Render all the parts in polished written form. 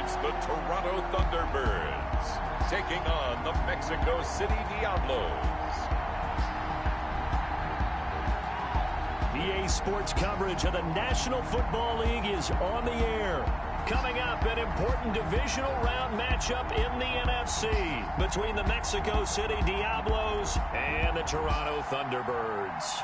It's the Toronto Thunderbirds taking on the Mexico City Diablos. EA Sports coverage of the National Football League is on the air. Coming up, an important divisional round matchup in the NFC between the Mexico City Diablos and the Toronto Thunderbirds.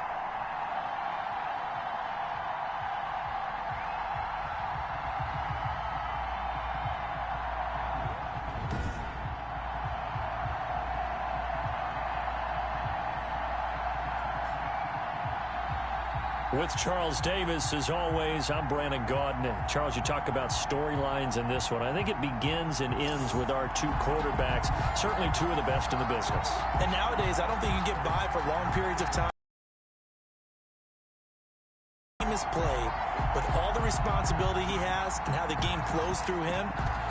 With Charles Davis, as always, I'm Brandon Gaudin. Charles, you talk about storylines in this one. I think it begins and ends with our two quarterbacks, certainly two of the best in the business. And nowadays, I don't think you can get by for long periods of time. He is played with all the responsibility he has and how the game flows through him.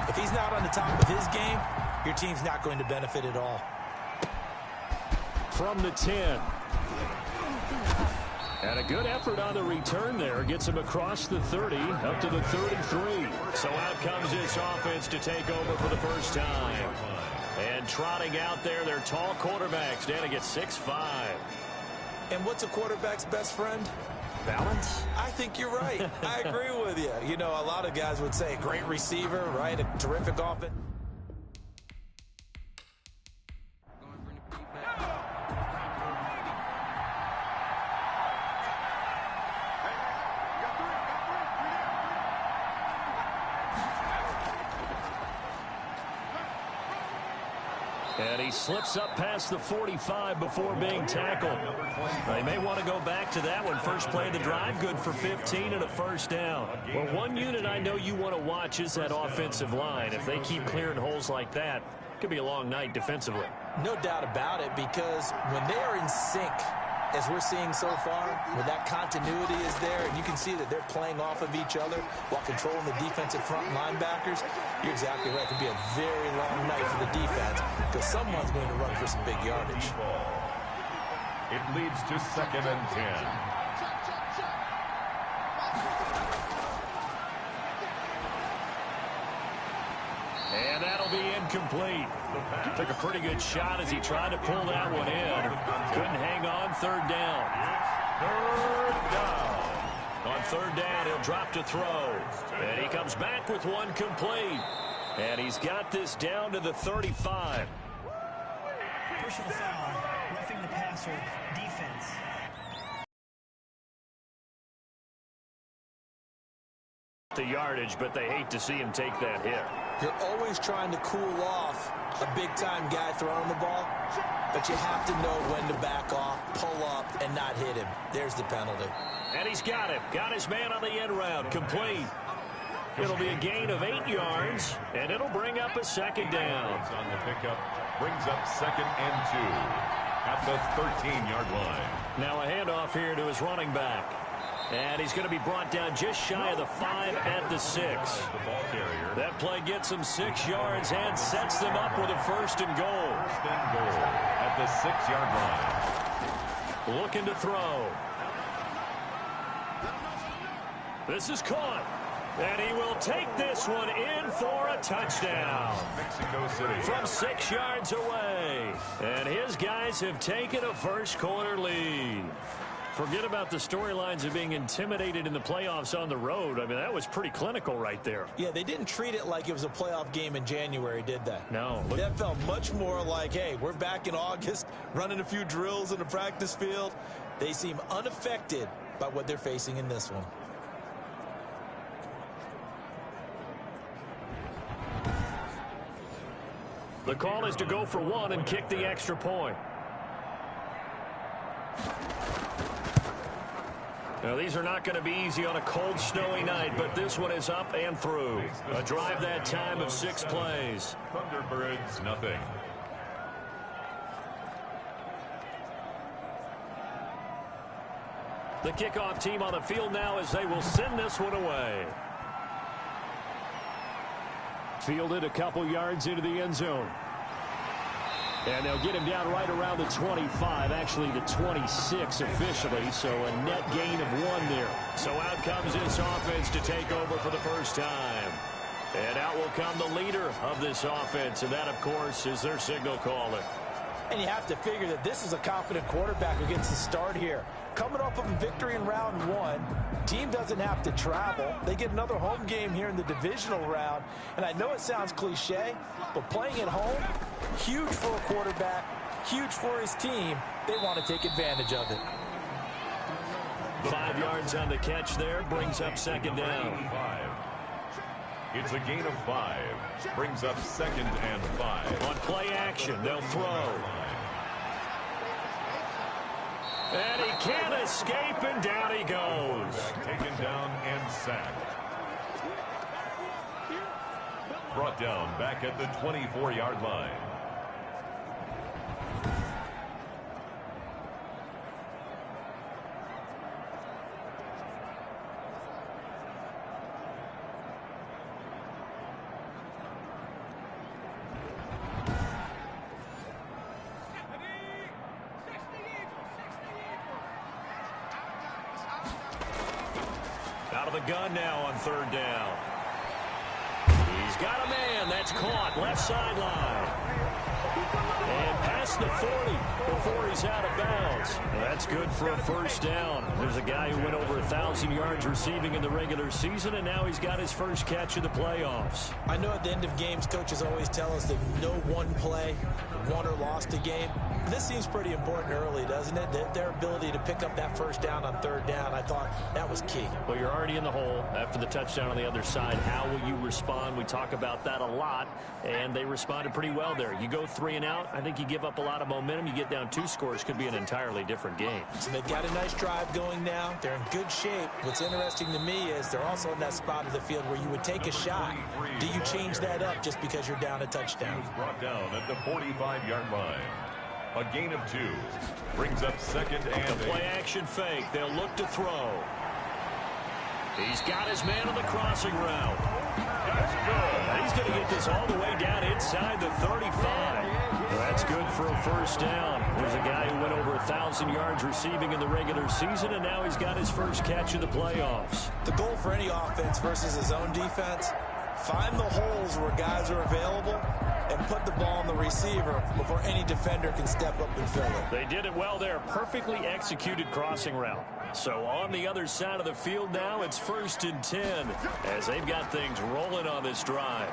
If he's not on the top of his game, your team's not going to benefit at all. From the 10. And a good effort on the return there. Gets him across the 30, up to the 33. So out comes this offense to take over for the first time. And trotting out there, their tall quarterbacks. Danica at 6'5". And what's a quarterback's best friend? Balance? I think you're right. I agree with you. You know, a lot of guys would say great receiver, right? A terrific offense. And he slips up past the 45 before being tackled. They may want to go back to that one. First play of the drive, good for 15 and a first down. Well, one unit I know you want to watch is that offensive line. If they keep clearing holes like that, it could be a long night defensively. No doubt about it, because when they are in sync, as we're seeing so far, when that continuity is there, and you can see that they're playing off of each other while controlling the defensive front linebackers, you're exactly right. It could be a very long night for the defense because someone's going to run for some big yardage. It leads to 2nd and 10. And that'll be incomplete. Took a pretty good shot as he tried to pull that one in. Couldn't hang on. Third down. Third down. On third down, he'll drop to throw. And he comes back with one complete. And he's got this down to the 35. Personal foul, roughing the passer, defense. The yardage, but they hate to see him take that hit. You're always trying to cool off a big-time guy throwing the ball, but you have to know when to back off, pull up, and not hit him. There's the penalty. And he's got him. Got his man on the end round. Complete. It'll be a gain of 8 yards, and it'll bring up a second down. On the pickup, brings up 2nd and 2 at the 13-yard line. Now a handoff here to his running back. And he's going to be brought down just shy of the 5 at the 6. That play gets him 6 yards and sets them up with a 1st and goal. 1st and goal at the 6-yard line. Looking to throw. This is caught. And he will take this one in for a touchdown. Mexico City. From 6 yards away. And his guys have taken a first-quarter lead. Forget about the storylines of being intimidated in the playoffs on the road. I mean, that was pretty clinical right there. Yeah, they didn't treat it like it was a playoff game in January, did they? No. That felt much more like, hey, we're back in August, running a few drills in the practice field. They seem unaffected by what they're facing in this one. The call is to go for one and kick the extra point. Now, these are not going to be easy on a cold, snowy night, but this one is up and through. A drive that time of 6 plays. Thunderbirds, nothing. The kickoff team on the field now as they will send this one away. Fielded a couple yards into the end zone. And they'll get him down right around the 25, actually the 26 officially, so a net gain of 1 there. So out comes this offense to take over for the first time. And out will come the leader of this offense, and that, of course, is their signal caller. And you have to figure that this is a confident quarterback who gets the start here. Coming off of a victory in round 1, team doesn't have to travel. They get another home game here in the divisional round. And I know it sounds cliche, but playing at home, huge for a quarterback, huge for his team. They want to take advantage of it. 5 yards on the catch there, brings up second down. It's a gain of 5. Brings up 2nd and 5. On play action, they'll throw. And he can't escape, and down he goes. Taken down and sacked. Brought down back at the 24-yard line. Out of the gun now on 3rd down. He's got a man. That's caught. Left sideline. And past the 40 before he's out of bounds. That's good for a first down. There's a guy who went over 1,000 yards receiving in the regular season, and now he's got his first catch in the playoffs. I know at the end of games, coaches always tell us that no one play won or lost a game. This seems pretty important early, doesn't it? Their ability to pick up that first down on 3rd down, I thought that was key. Well, you're already in the hole after the touchdown on the other side. How will you respond? We talk about that a lot, and they responded pretty well there. You go 3 and out, I think you give up a lot of momentum. You get down 2 scores, could be an entirely different game. So they've got a nice drive going now. They're in good shape. What's interesting to me is they're also in that spot of the field where you would take a shot. Do you change that up just because you're down a touchdown? He was brought down at the 45-yard line. A gain of 2. Brings up 2nd and 8. The play action fake. They'll look to throw. He's got his man on the crossing route. That's good. He's going to get this all the way down inside the 35. That's good for a first down. There's a guy who went over 1,000 yards receiving in the regular season, and now he's got his first catch in the playoffs. The goal for any offense versus his own defense, find the holes where guys are available and put the ball on the receiver before any defender can step up and fill it. They did it well there. Perfectly executed crossing route. So on the other side of the field now, it's 1st and 10 as they've got things rolling on this drive.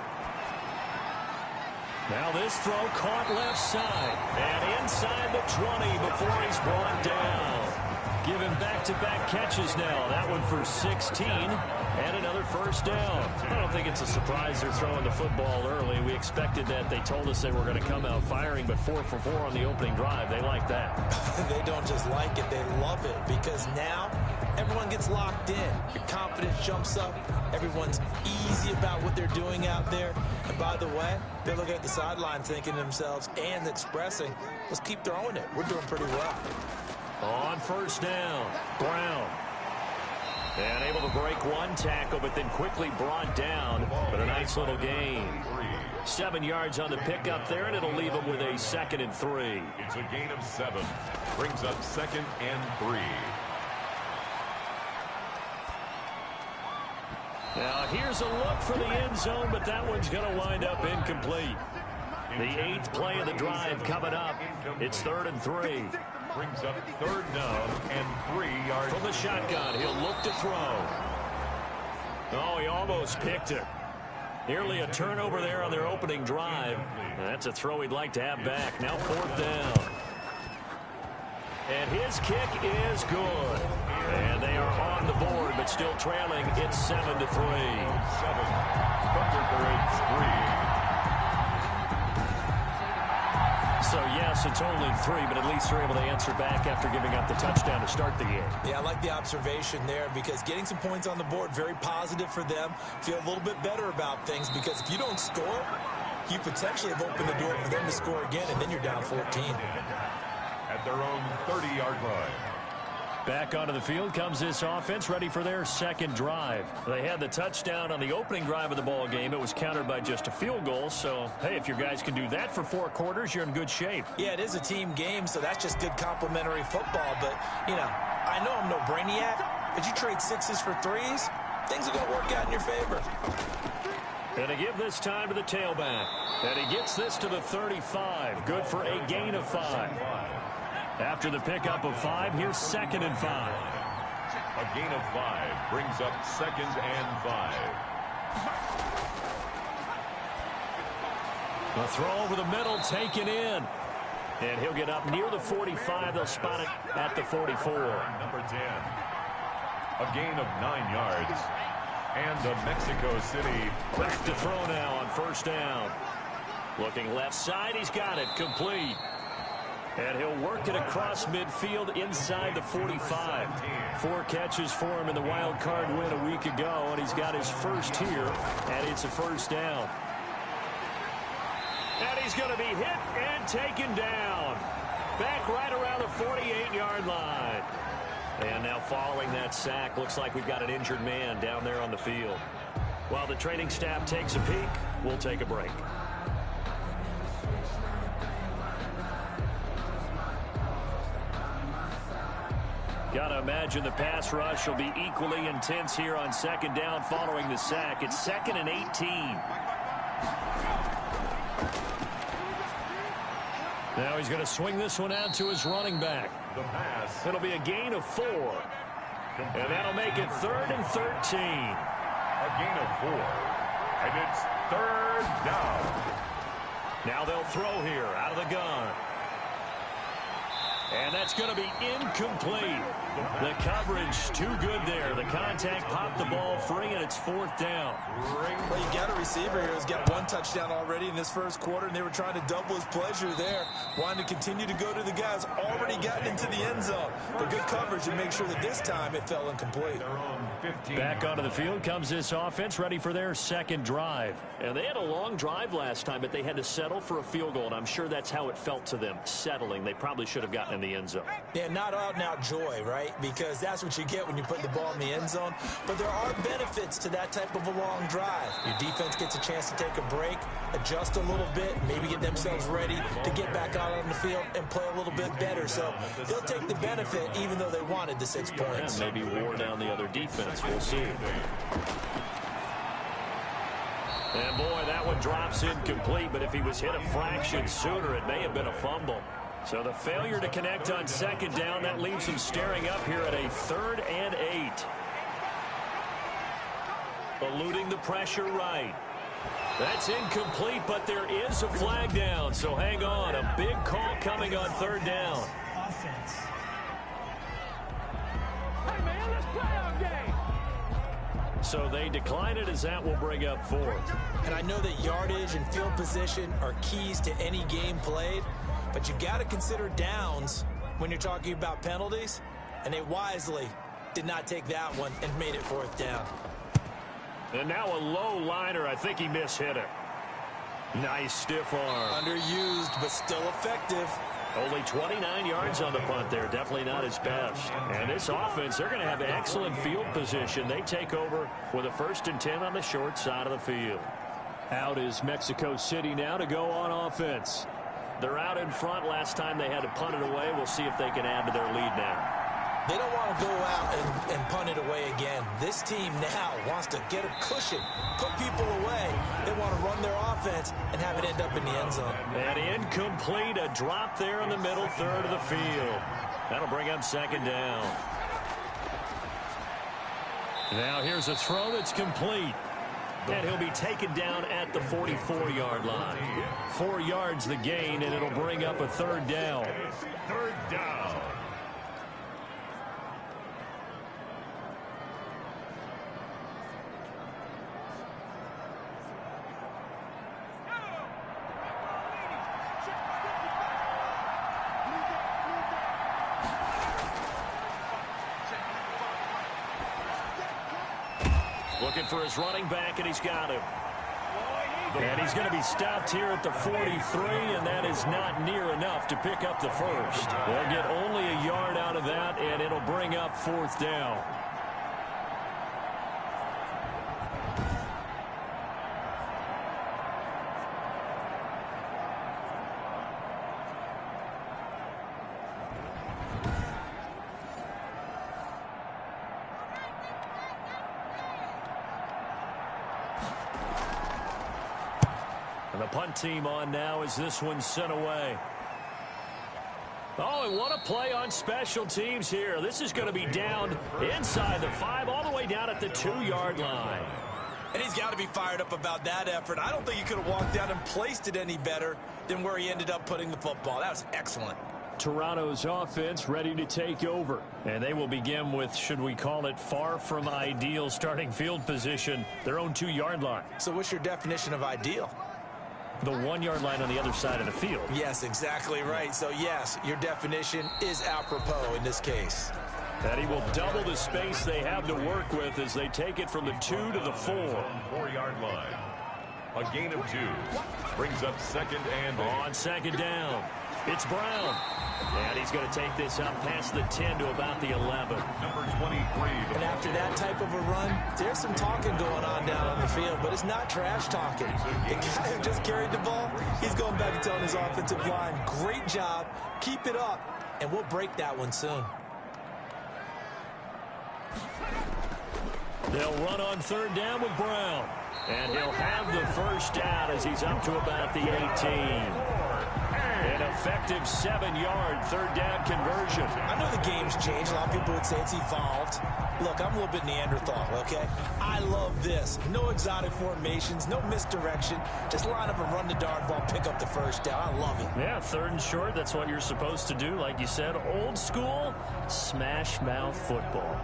Now this throw caught left side and inside the 20 before he's brought down. Give him back-to-back catches now. That one for 16 and another first down. I don't think it's a surprise they're throwing the football early. We expected that. They told us they were going to come out firing, but 4 for 4 on the opening drive. They like that. They don't just like it, they love it, because now everyone gets locked in. Your confidence jumps up. Everyone's easy about what they're doing out there. And by the way, they're looking at the sideline thinking to themselves and expressing, let's keep throwing it. We're doing pretty well. On first down, Brown. And able to break one tackle, but then quickly brought down. But a nice little gain. 7 yards on the pickup there, and it'll leave him with a 2nd and 3. It's a gain of 7. Brings up 2nd and 3. Now here's a look for the end zone, but that one's going to wind up incomplete. The 8th play of the drive coming up. It's 3rd and 3. Brings up 3rd down and 3 yards. From the shotgun, he'll look to throw. Oh, he almost picked it. Nearly a turnover there on their opening drive. That's a throw he'd like to have back. Now 4th down. And his kick is good. And they are on the board, but still trailing. It's 7-3. 7. Thunderbirds 3. So, yes, it's only 3, but at least they're able to answer back after giving up the touchdown to start the game. Yeah, I like the observation there because getting some points on the board, very positive for them. Feel a little bit better about things because if you don't score, you potentially have opened the door for them to score again, and then you're down 14. At their own 30-yard line. Back onto the field comes this offense, ready for their 2nd drive. They had the touchdown on the opening drive of the ball game. It was countered by just a field goal. So, hey, if your guys can do that for 4 quarters, you're in good shape. Yeah, it is a team game, so that's just good complimentary football. But, you know, I know I'm no brainiac, but you trade 6s for 3s, things are going to work out in your favor. And to give this time to the tailback. And he gets this to the 35. Good for a gain of 5. After the pickup of 5, here's 2nd and 5. A gain of 5 brings up 2nd and 5. A throw over the middle, taken in. And he'll get up near the 45. They'll spot it at the 44. Number 10. A gain of 9 yards. And the Mexico City back to throw now on 1st down. Looking left side, he's got it, complete. And he'll work it across midfield inside the 45. 4 catches for him in the wild card win a week ago, and he's got his first here, and it's a 1st down. And he's going to be hit and taken down. Back right around the 48-yard line. And now following that sack, looks like we've got an injured man down there on the field. While the training staff takes a peek, we'll take a break. Gotta imagine the pass rush will be equally intense here on 2nd down following the sack. It's 2nd and 18. Now he's going to swing this one out to his running back. The pass. It'll be a gain of 4. And that'll make it 3rd and 13. A gain of 4. And it's 3rd down. Now they'll throw here out of the gun. And that's going to be incomplete. The coverage too good there. The contact popped the ball free, and it's 4th down. Well, you got a receiver here who's got 1 touchdown already in this first quarter, and they were trying to double his pleasure there, wanting to continue to go to the guys already gotten into the end zone. But good coverage to make sure that this time it fell incomplete. Back onto the field comes this offense, ready for their 2nd drive. And they had a long drive last time, but they had to settle for a field goal, and I'm sure that's how it felt to them, settling. They probably should have gotten in the end zone. Yeah, not out-and-out joy, right? Because that's what you get when you put the ball in the end zone. But there are benefits to that type of a long drive. Your defense gets a chance to take a break, adjust a little bit, maybe get themselves ready to get back out on the field and play a little bit better. So they'll take the benefit even though they wanted the 6 points. Yeah, maybe wore down the other defense. We'll see. And boy, that one drops incomplete, but if he was hit a fraction sooner, it may have been a fumble. So the failure to connect on 2nd down, that leaves him staring up here at a 3rd and 8. Eluding the pressure right. That's incomplete, but there is a flag down, so hang on. A big call coming on 3rd down. Offense. Hey, man, let's play our game. So they decline it as that will bring up 4th. And I know that yardage and field position are keys to any game played, but you got to consider downs when you're talking about penalties, and they wisely did not take that one and made it 4th down. And now a low liner. I think he mishit it. Nice stiff arm. Underused, but still effective. Only 29 yards on the punt there. Definitely not his best. And this offense, they're going to have excellent field position. They take over with a 1st and 10 on the short side of the field. Out is Mexico City now to go on offense. They're out in front. Last time they had to punt it away. We'll see if they can add to their lead now. They don't want to go out and punt it away again. This team now wants to get a cushion, put people away. They want to run their offense and have it end up in the end zone. And incomplete, a drop there in the middle 3rd of the field. That'll bring up 2nd down. Now here's a throw that's complete. And he'll be taken down at the 44-yard line. 4 yards the gain, and it'll bring up a 3rd down. 3rd down. Looking for his running back, and he's got him. And he's going to be stopped here at the 43, and that is not near enough to pick up the 1st. They'll get only a yard out of that, and it'll bring up 4th down. And the punt team on now as this one's sent away. Oh, and what a play on special teams here. This is going to be down inside the 5, all the way down at the 2-yard line. And he's got to be fired up about that effort. I don't think he could have walked down and placed it any better than where he ended up putting the football. That was excellent. Toronto's offense ready to take over. And they will begin with, should we call it, far from ideal starting field position, their own 2-yard line. So what's your definition of ideal? The 1-yard line on the other side of the field. Yes, exactly right. So, yes, your definition is apropos in this case. And he will double the space they have to work with as they take it from the 2 to the 4. 4-yard line. A gain of 2. Brings up 2nd and 8. On 2nd down, it's Brown. And he's going to take this up past the 10 to about the 11. Number 23. And after that type of a run, there's some talking going on down on the field, but it's not trash talking. The guy who just carried the ball, he's going back and telling his offensive line, great job, keep it up, and we'll break that one soon. They'll run on 3rd down with Brown. And he'll have the first down as he's up to about the 18. An effective 7-yard 3rd down conversion. I know the game's changed. A lot of people would say it's evolved. Look, I'm a little bit Neanderthal, okay? I love this. No exotic formations, no misdirection. Just line up and run the dart ball, pick up the first down. I love it. Yeah, 3rd and short, that's what you're supposed to do. Like you said, old school, smash mouth football.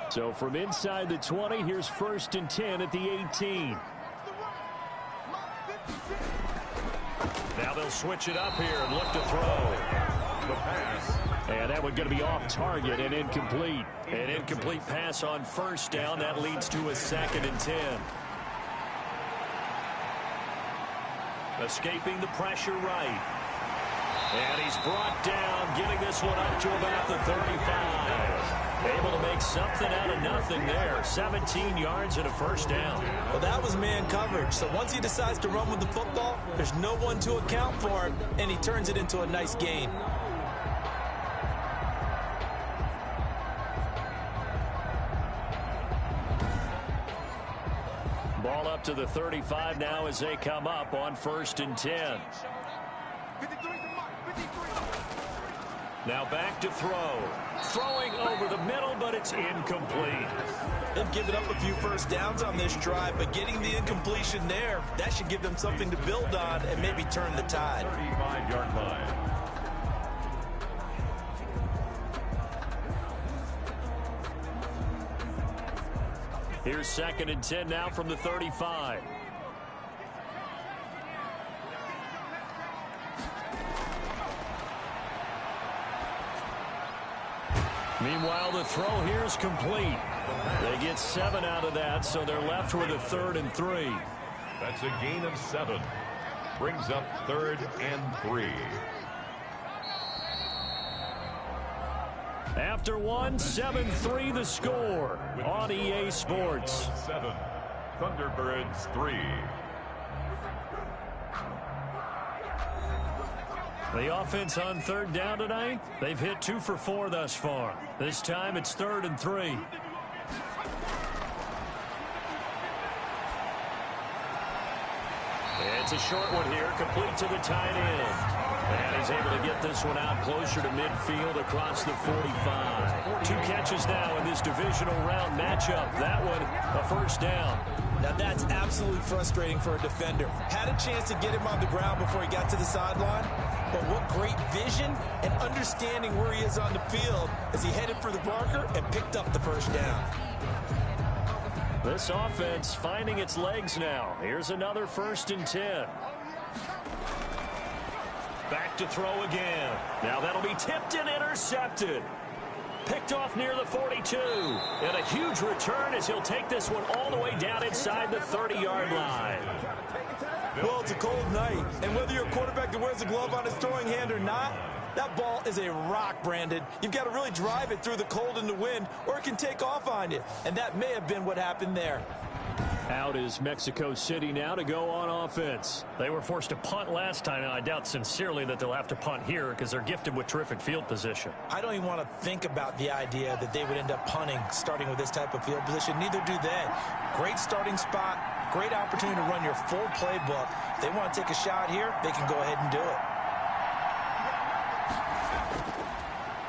So from inside the 20, here's 1st and 10 at the 18. Now they'll switch it up here and look to throw. The pass. And that one going to be off target and incomplete. An incomplete pass on 1st down. That leads to a 2nd and 10. Escaping the pressure right. And he's brought down, giving this one up to about the 35. Able to make something out of nothing there. 17 yards and a 1st down. Well, that was man coverage. So once he decides to run with the football, there's no one to account for him, and he turns it into a nice gain. Ball up to the 35 now as they come up on 1st and 10. Now back to throw. Throwing over the middle, but it's incomplete. They've given up a few 1st downs on this drive, but getting the incompletion there, that should give them something to build on and maybe turn the tide. 35-yard line. Here's 2nd and 10 now from the 35. Meanwhile, the throw here is complete. They get 7 out of that, so they're left with a 3rd and 3. That's a gain of 7. Brings up 3rd and 3. After one, 7-3 the score on EA Sports. 7. Thunderbirds 3. The offense on 3rd down tonight, they've hit 2 for 4 thus far. This time it's 3rd and 3. It's a short one here, complete to the tight end. And he's able to get this one out closer to midfield across the 45. 2 catches now in this divisional round matchup. That one, a 1st down. Now that's absolutely frustrating for a defender. Had a chance to get him on the ground before he got to the sideline, but what great vision and understanding where he is on the field as he headed for the marker and picked up the 1st down. This offense finding its legs now. Here's another 1st and 10. Back to throw again. Now that'll be tipped and intercepted. Picked off near the 42. And a huge return as he'll take this one all the way down inside the 30-yard line. Well, it's a cold night, and whether you're a quarterback that wears a glove on his throwing hand or not, that ball is a rock, Brandon. You've got to really drive it through the cold and the wind, or it can take off on you. And that may have been what happened there. Out is Mexico City now to go on offense. They were forced to punt last time, and I doubt sincerely that they'll have to punt here because they're gifted with terrific field position. I don't even want to think about the idea that they would end up punting starting with this type of field position. Neither do they. Great starting spot, great opportunity to run your full playbook. If they want to take a shot here, they can go ahead and do it.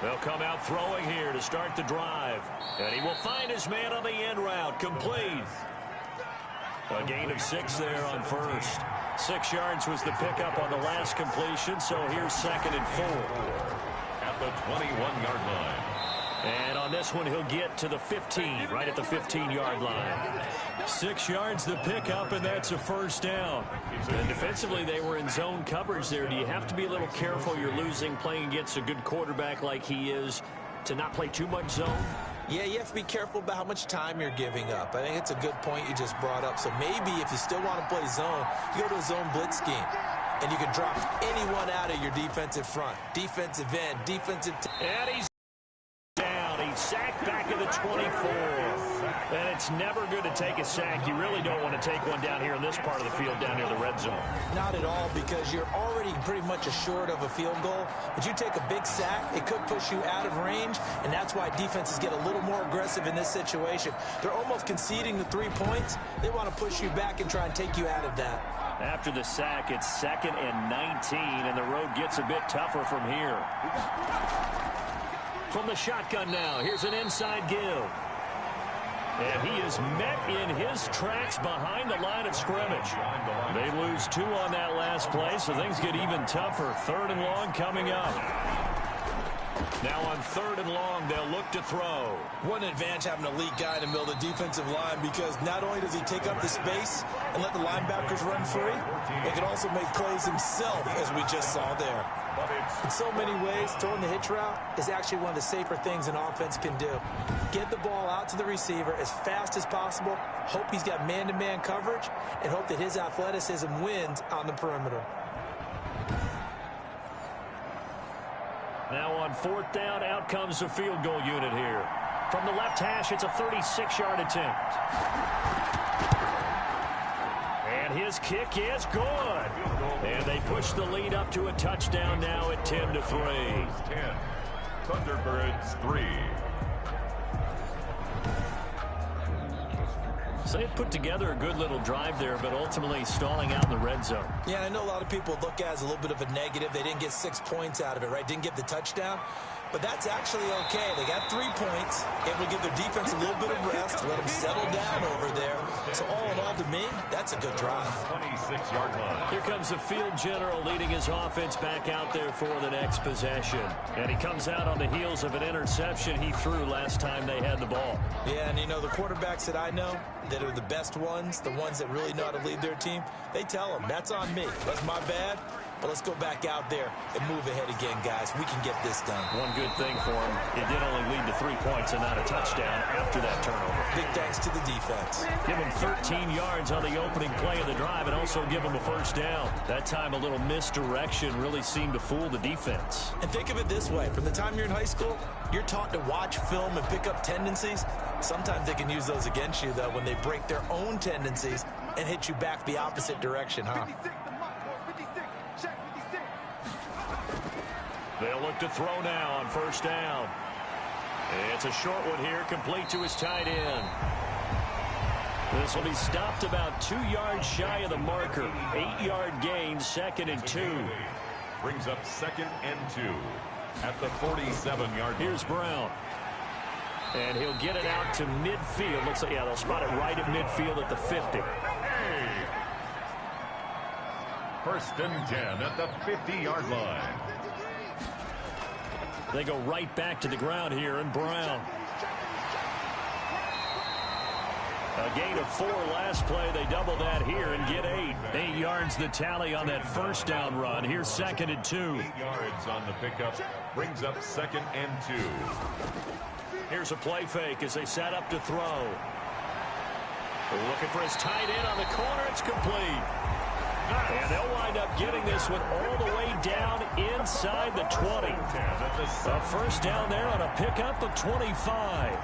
They'll come out throwing here to start the drive. And he will find his man on the end route. Complete. A gain of 6 there on first. 6 yards was the pickup on the last completion, so here's 2nd and 4. At the 21-yard line. And on this one, he'll get to the 15, right at the 15-yard line. 6 yards the pickup, and that's a first down. And defensively, they were in zone coverage there. Do you have to be a little careful? You're losing playing against a good quarterback like he is to not play too much zone? Yeah, you have to be careful about how much time you're giving up. I think it's a good point you just brought up. So maybe if you still want to play zone, you go to a zone blitz scheme. And you can drop anyone out of your defensive front. Defensive end, defensive... And he's down. He's sacked back at the 24. And it's never good to take a sack. You really don't want to take one down here in this part of the field, down near the red zone. Not at all, because you're already pretty much assured of a field goal. But you take a big sack, it could push you out of range, and that's why defenses get a little more aggressive in this situation. They're almost conceding the 3 points. They want to push you back and try and take you out of that. After the sack, it's 2nd and 19, and the road gets a bit tougher from here. From the shotgun now, here's an inside give. And he is met in his tracks behind the line of scrimmage. They lose 2 on that last play, so things get even tougher. 3rd and long coming up. Now on 3rd and long, they'll look to throw. What an advantage having an elite guy in the middle of the defensive line, because not only does he take up the space and let the linebackers run free, he can also make plays himself, as we just saw there. In so many ways, throwing the hitch route is actually one of the safer things an offense can do. Get the ball out to the receiver as fast as possible, hope he's got man-to-man coverage, and hope that his athleticism wins on the perimeter. Now on 4th down, out comes the field goal unit here. From the left hash, it's a 36-yard attempt. And his kick is good. And they push the lead up to a touchdown now at 10-3. 10. Thunderbirds 3. So they put together a good little drive there, but ultimately stalling out in the red zone. Yeah, I know a lot of people look at it as a little bit of a negative. They didn't get 6 points out of it, right? Didn't get the touchdown. But that's actually okay. They got 3 points. It will give their defense a little bit of rest, let them settle down over there. So all in all, to me, that's a good drive. 26-yard line. Here comes the field general leading his offense back out there for the next possession. And he comes out on the heels of an interception he threw last time they had the ball. Yeah, and you know, the quarterbacks that I know that are the best ones, the ones that really know how to lead their team, they tell them, that's on me. That's my bad. But let's go back out there and move ahead again, guys. We can get this done. One good thing for him, it did only lead to 3 points and not a touchdown after that turnover. Big thanks to the defense. Give him 13 yards on the opening play of the drive and also give him a first down. That time a little misdirection really seemed to fool the defense. And think of it this way. From the time you're in high school, you're taught to watch film and pick up tendencies. Sometimes they can use those against you, though, when they break their own tendencies and hit you back the opposite direction, huh? They'll look to throw now on first down. It's a short one here, complete to his tight end. This will be stopped about 2 yards shy of the marker. 8-yard gain, 2nd and 2. Brings up 2nd and 2 at the 47-yard line. Here's Brown. And he'll get it out to midfield. Looks like, yeah, they'll spot it right at midfield at the 50. Hey. 1st and 10 at the 50-yard line. They go right back to the ground here, and Brown. A gain of 4 last play. They double that here and get 8. 8 yards the tally on that first down run. Here's 2nd and 2. 8 yards on the pickup. Brings up 2nd and 2. Here's a play fake as they set up to throw. Looking for his tight end on the corner. It's complete. And they'll wind up getting this one all the way down inside the 20. A first down there on a pickup of 25.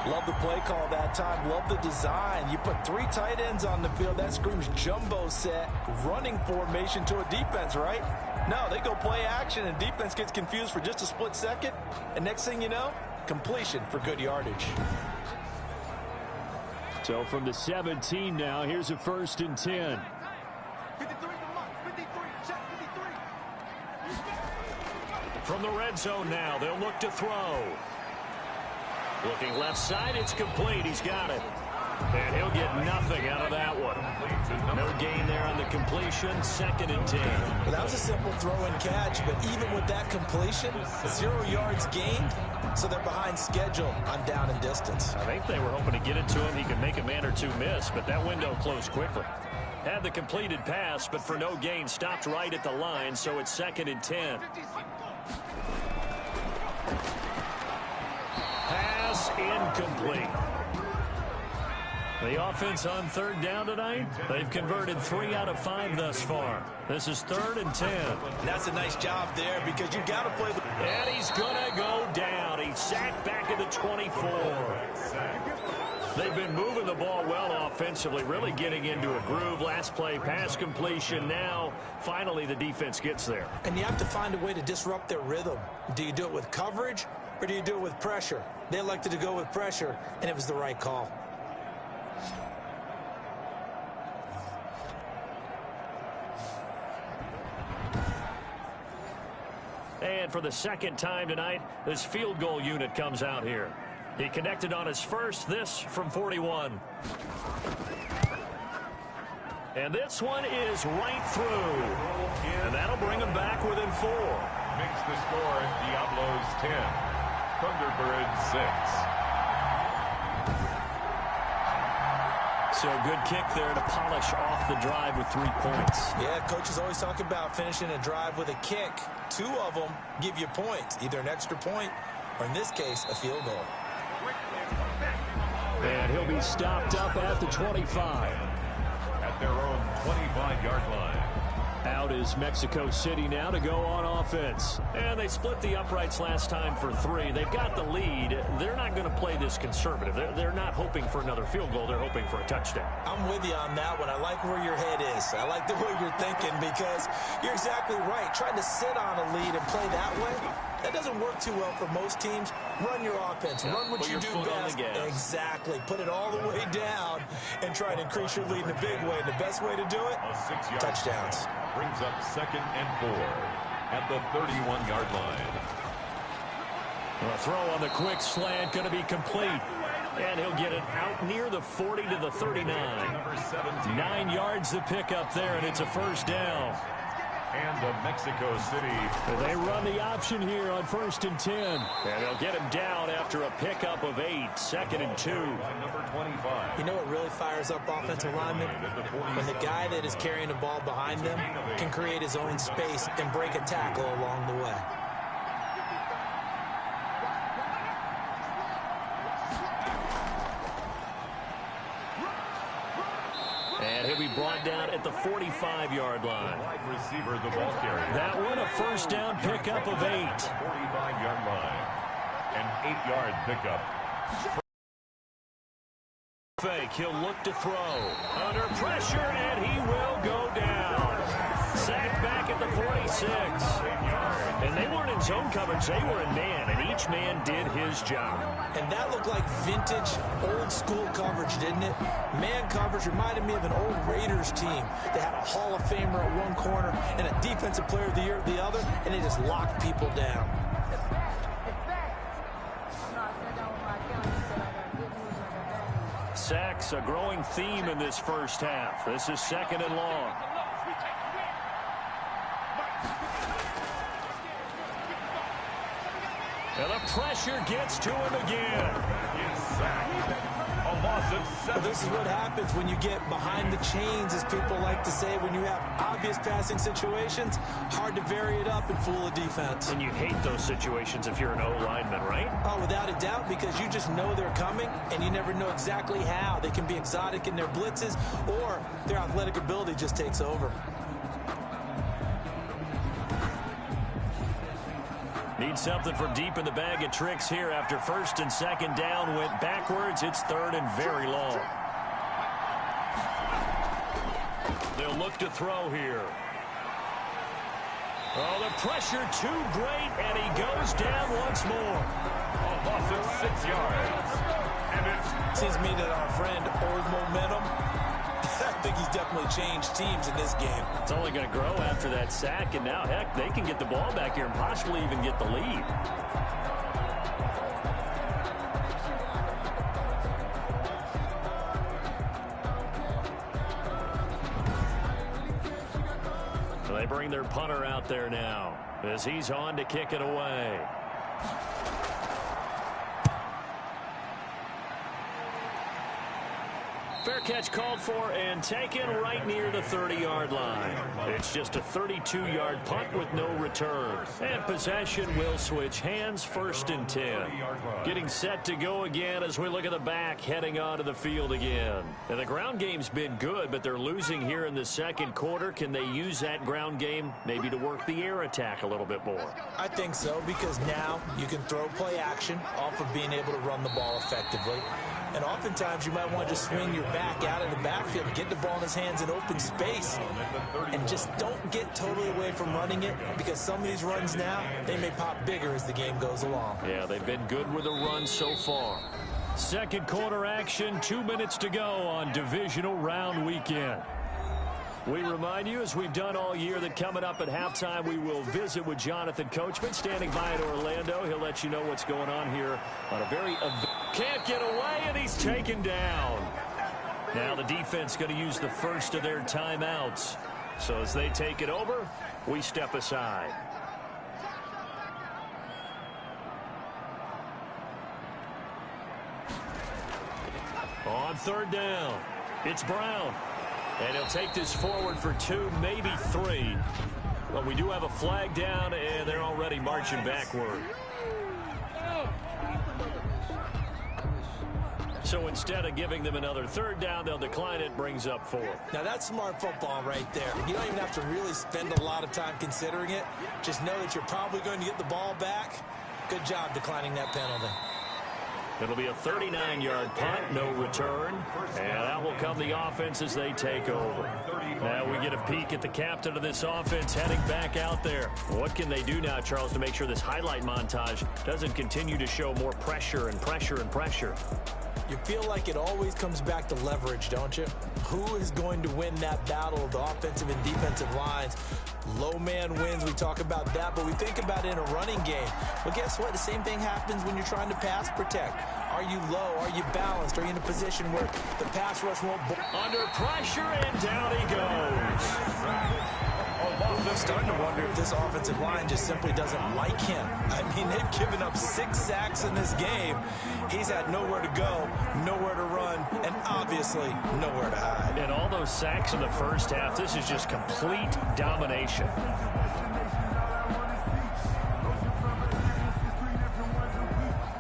Love the play call that time. Love the design. You put 3 tight ends on the field. That screams jumbo set, running formation to a defense, right? No, they go play action, and defense gets confused for just a split second. And next thing you know, completion for good yardage. So from the 17 now, here's a 1st and 10. From the red zone now, they'll look to throw. Looking left side, it's complete. He's got it. And he'll get nothing out of that one. No gain there on the completion. 2nd and 10. Well, that was a simple throw and catch, but even with that completion, 0 yards gained, so they're behind schedule on down and distance. I think they were hoping to get it to him. He could make a man or two miss, but that window closed quickly. Had the completed pass, but for no gain, stopped right at the line, so it's 2nd and 10. Pass incomplete. The offense on 3rd down tonight, they've converted 3 out of 5 thus far. This is 3rd and 10. That's a nice job there because you got to play the... And he's going to go down. He's sacked back at the 24. They've been moving the ball well offensively, really getting into a groove. Last play, pass completion. Now, finally, the defense gets there. And you have to find a way to disrupt their rhythm. Do you do it with coverage or do you do it with pressure? They elected to go with pressure, and it was the right call. And for the 2nd time tonight, this field goal unit comes out here. He connected on his first, this from 41. And this one is right through. And that'll bring him back within 4. Makes the score Diablos 10, Thunderbirds 6. So good kick there to polish off the drive with 3 points. Yeah, coaches always talk about finishing a drive with a kick. 2 of them give you points, either an extra point or, in this case, a field goal. And he'll be stopped up at the 25. At their own 25-yard line. Out is Mexico City now to go on offense. And they split the uprights last time for 3. They've got the lead. They're not going to play this conservative. They're not hoping for another field goal. They're hoping for a touchdown. I'm with you on that one. I like where your head is. I like the way you're thinking because you're exactly right. Trying to sit on a lead and play that way, that doesn't work too well for most teams. Run your offense. Run what you do best. Exactly. Put it all the way down and try to increase your lead in a big way. The best way to do it, touchdowns. Brings up 2nd and 4 at the 31-yard line. A throw on the quick slant going to be complete. And he'll get it out near the 40 to the 39. 9 yards to pick up there, and it's a 1st down. And the Mexico City. They run the option here on 1st and 10. And they'll get him down after a pickup of 8. 2nd and 2. Number 25. You know what really fires up offensive linemen? When the guy that is carrying the ball behind them can create his own space and break a tackle along the way. And he'll be brought down at the 45-yard line. Wide receiver, the ball carrier. That one a 1st down pickup of 8. 45-yard line. An 8-yard pickup. Fake. He'll look to throw. Under pressure, and he will go down. Sacked back at the 46. And they weren't in zone coverage. They were in man, and each man did his job. And that looked like vintage, old-school coverage, didn't it? Man coverage reminded me of an old Raiders team. They had a Hall of Famer at one corner and a Defensive Player of the Year at the other, and they just locked people down. Sacks, a growing theme in this 1st half. This is 2nd and long. And the pressure gets to him again. A loss of 7. This is what happens when you get behind the chains, as people like to say. When you have obvious passing situations, hard to vary it up and fool a defense. And you hate those situations if you're an O-lineman, right? Oh, without a doubt, because you just know they're coming, and you never know exactly how. They can be exotic in their blitzes, or their athletic ability just takes over. Need something from deep in the bag of tricks here after first and second down went backwards. It's third and very long. They'll look to throw here. Oh, the pressure too great, and he goes down once more. A loss of 6 yards. And it's... Seems to me that our friend Old Momentum, I think he's definitely changed teams in this game. It's only going to grow after that sack, and now, heck, they can get the ball back here and possibly even get the lead. So they bring their punter out there now as he's on to kick it away. Fair catch called for and taken right near the 30-yard line. It's just a 32-yard punt with no return. And possession will switch hands, first and 10. Getting set to go again as we look at the back heading onto the field again. And the ground game's been good, but they're losing here in the second quarter. Can they use that ground game maybe to work the air attack a little bit more? I think so, because now you can throw play action off of being able to run the ball effectively. And oftentimes you might want to just swing your back out of the backfield, get the ball in his hands in open space, and just don't get totally away from running it, because some of these runs now, they may pop bigger as the game goes along. Yeah, they've been good with the run so far. Second quarter action, 2 minutes to go on Divisional Round Weekend. We remind you, as we've done all year, that coming up at halftime, we will visit with Jonathan Coachman, standing by in Orlando. He'll let you know what's going on here on a very... Can't get away, and he's taken down. Now the defense going to use the first of their timeouts. So as they take it over, we step aside. On third down, it's Brown. And he'll take this forward for 2, maybe 3. But we do have a flag down, and they're already marching backward. So instead of giving them another third down, they'll decline it, brings up 4. Now that's smart football right there. You don't even have to really spend a lot of time considering it. Just know that you're probably going to get the ball back. Good job declining that penalty. It'll be a 39-yard punt, no return. And out will come the offense as they take over. Now we get a peek at the captain of this offense heading back out there. What can they do now, Charles, to make sure this highlight montage doesn't continue to show more pressure and pressure and pressure? You feel like it always comes back to leverage, don't you? Who is going to win that battle of the offensive and defensive lines? Low man wins. We talk about that, but we think about it in a running game. Well, guess what? The same thing happens when you're trying to pass protect. Are you low? Are you balanced? Are you in a position where the pass rush won't... Under pressure, and down he goes. I'm starting to wonder if this offensive line just simply doesn't like him. I mean, they've given up 6 sacks in this game. He's had nowhere to go, nowhere to run, and obviously nowhere to hide. And all those sacks in the first half, this is just complete domination.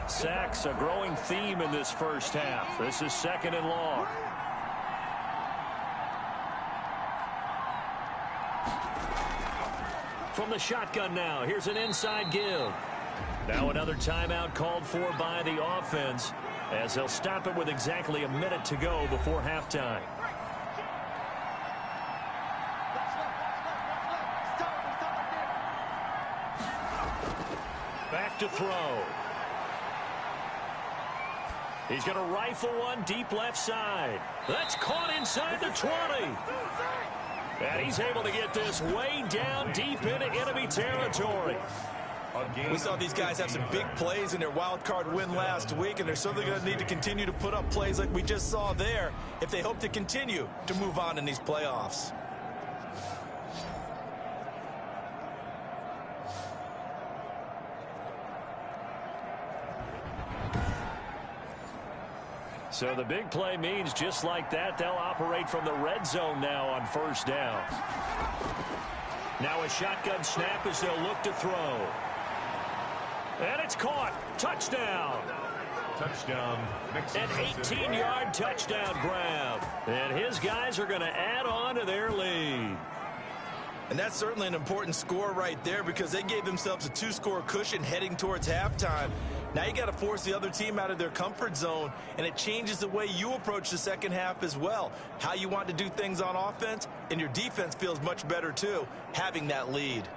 Sacks, a growing theme in this first half. This is second and long. From the shotgun now, here's an inside give. Now another timeout called for by the offense, as they'll stop it with exactly a minute to go before halftime. Back to throw. He's going to rifle one deep left side. That's caught inside the 20. And he's able to get this way down deep into enemy territory. We saw these guys have some big plays in their wild card win last week, and they're certainly going to need to continue to put up plays like we just saw there if they hope to continue to move on in these playoffs. So the big play means just like that, they'll operate from the red zone now on first down. Now a shotgun snap as they'll look to throw. And it's caught. Touchdown. Touchdown. An 18-yard touchdown grab. And his guys are going to add on to their lead. And that's certainly an important score right there because they gave themselves a 2-score cushion heading towards halftime. Now you got to force the other team out of their comfort zone, and it changes the way you approach the second half as well. How you want to do things on offense, and your defense feels much better too, having that lead.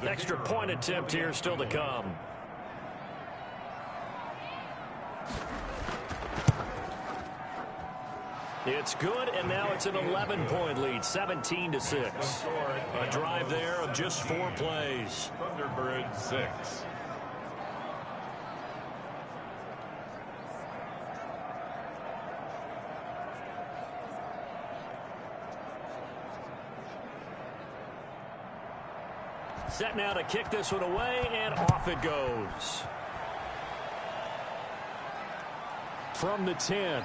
Extra point attempt here still to come. It's good, and now it's an 11-point lead, 17-6. A drive there of just 4 plays. Thunderbirds 6. Set now to kick this one away, and off it goes. From the 10.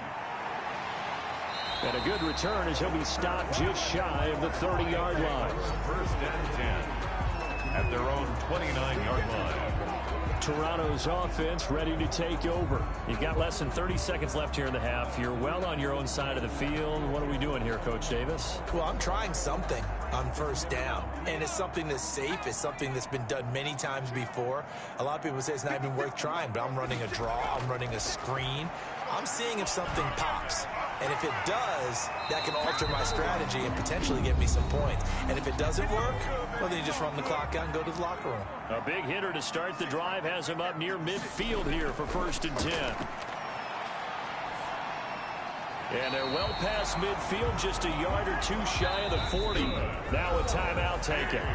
And a good return as he'll be stopped just shy of the 30-yard line. First and 10 at their own 29-yard line. Toronto's offense ready to take over. You've got less than 30 seconds left here in the half. You're well on your own side of the field. What are we doing here, Coach Davis? Well, I'm trying something on first down, and it's something that's safe. It's something that's been done many times before. A lot of people say it's not even worth trying, but I'm running a draw. I'm running a screen. I'm seeing if something pops. And if it does, that can alter my strategy and potentially get me some points. And if it doesn't work, well, then you just run the clock out and go to the locker room. A big hitter to start the drive has him up near midfield here for first and 10. And they're well past midfield, just a yard or two shy of the 40. Now a timeout taken.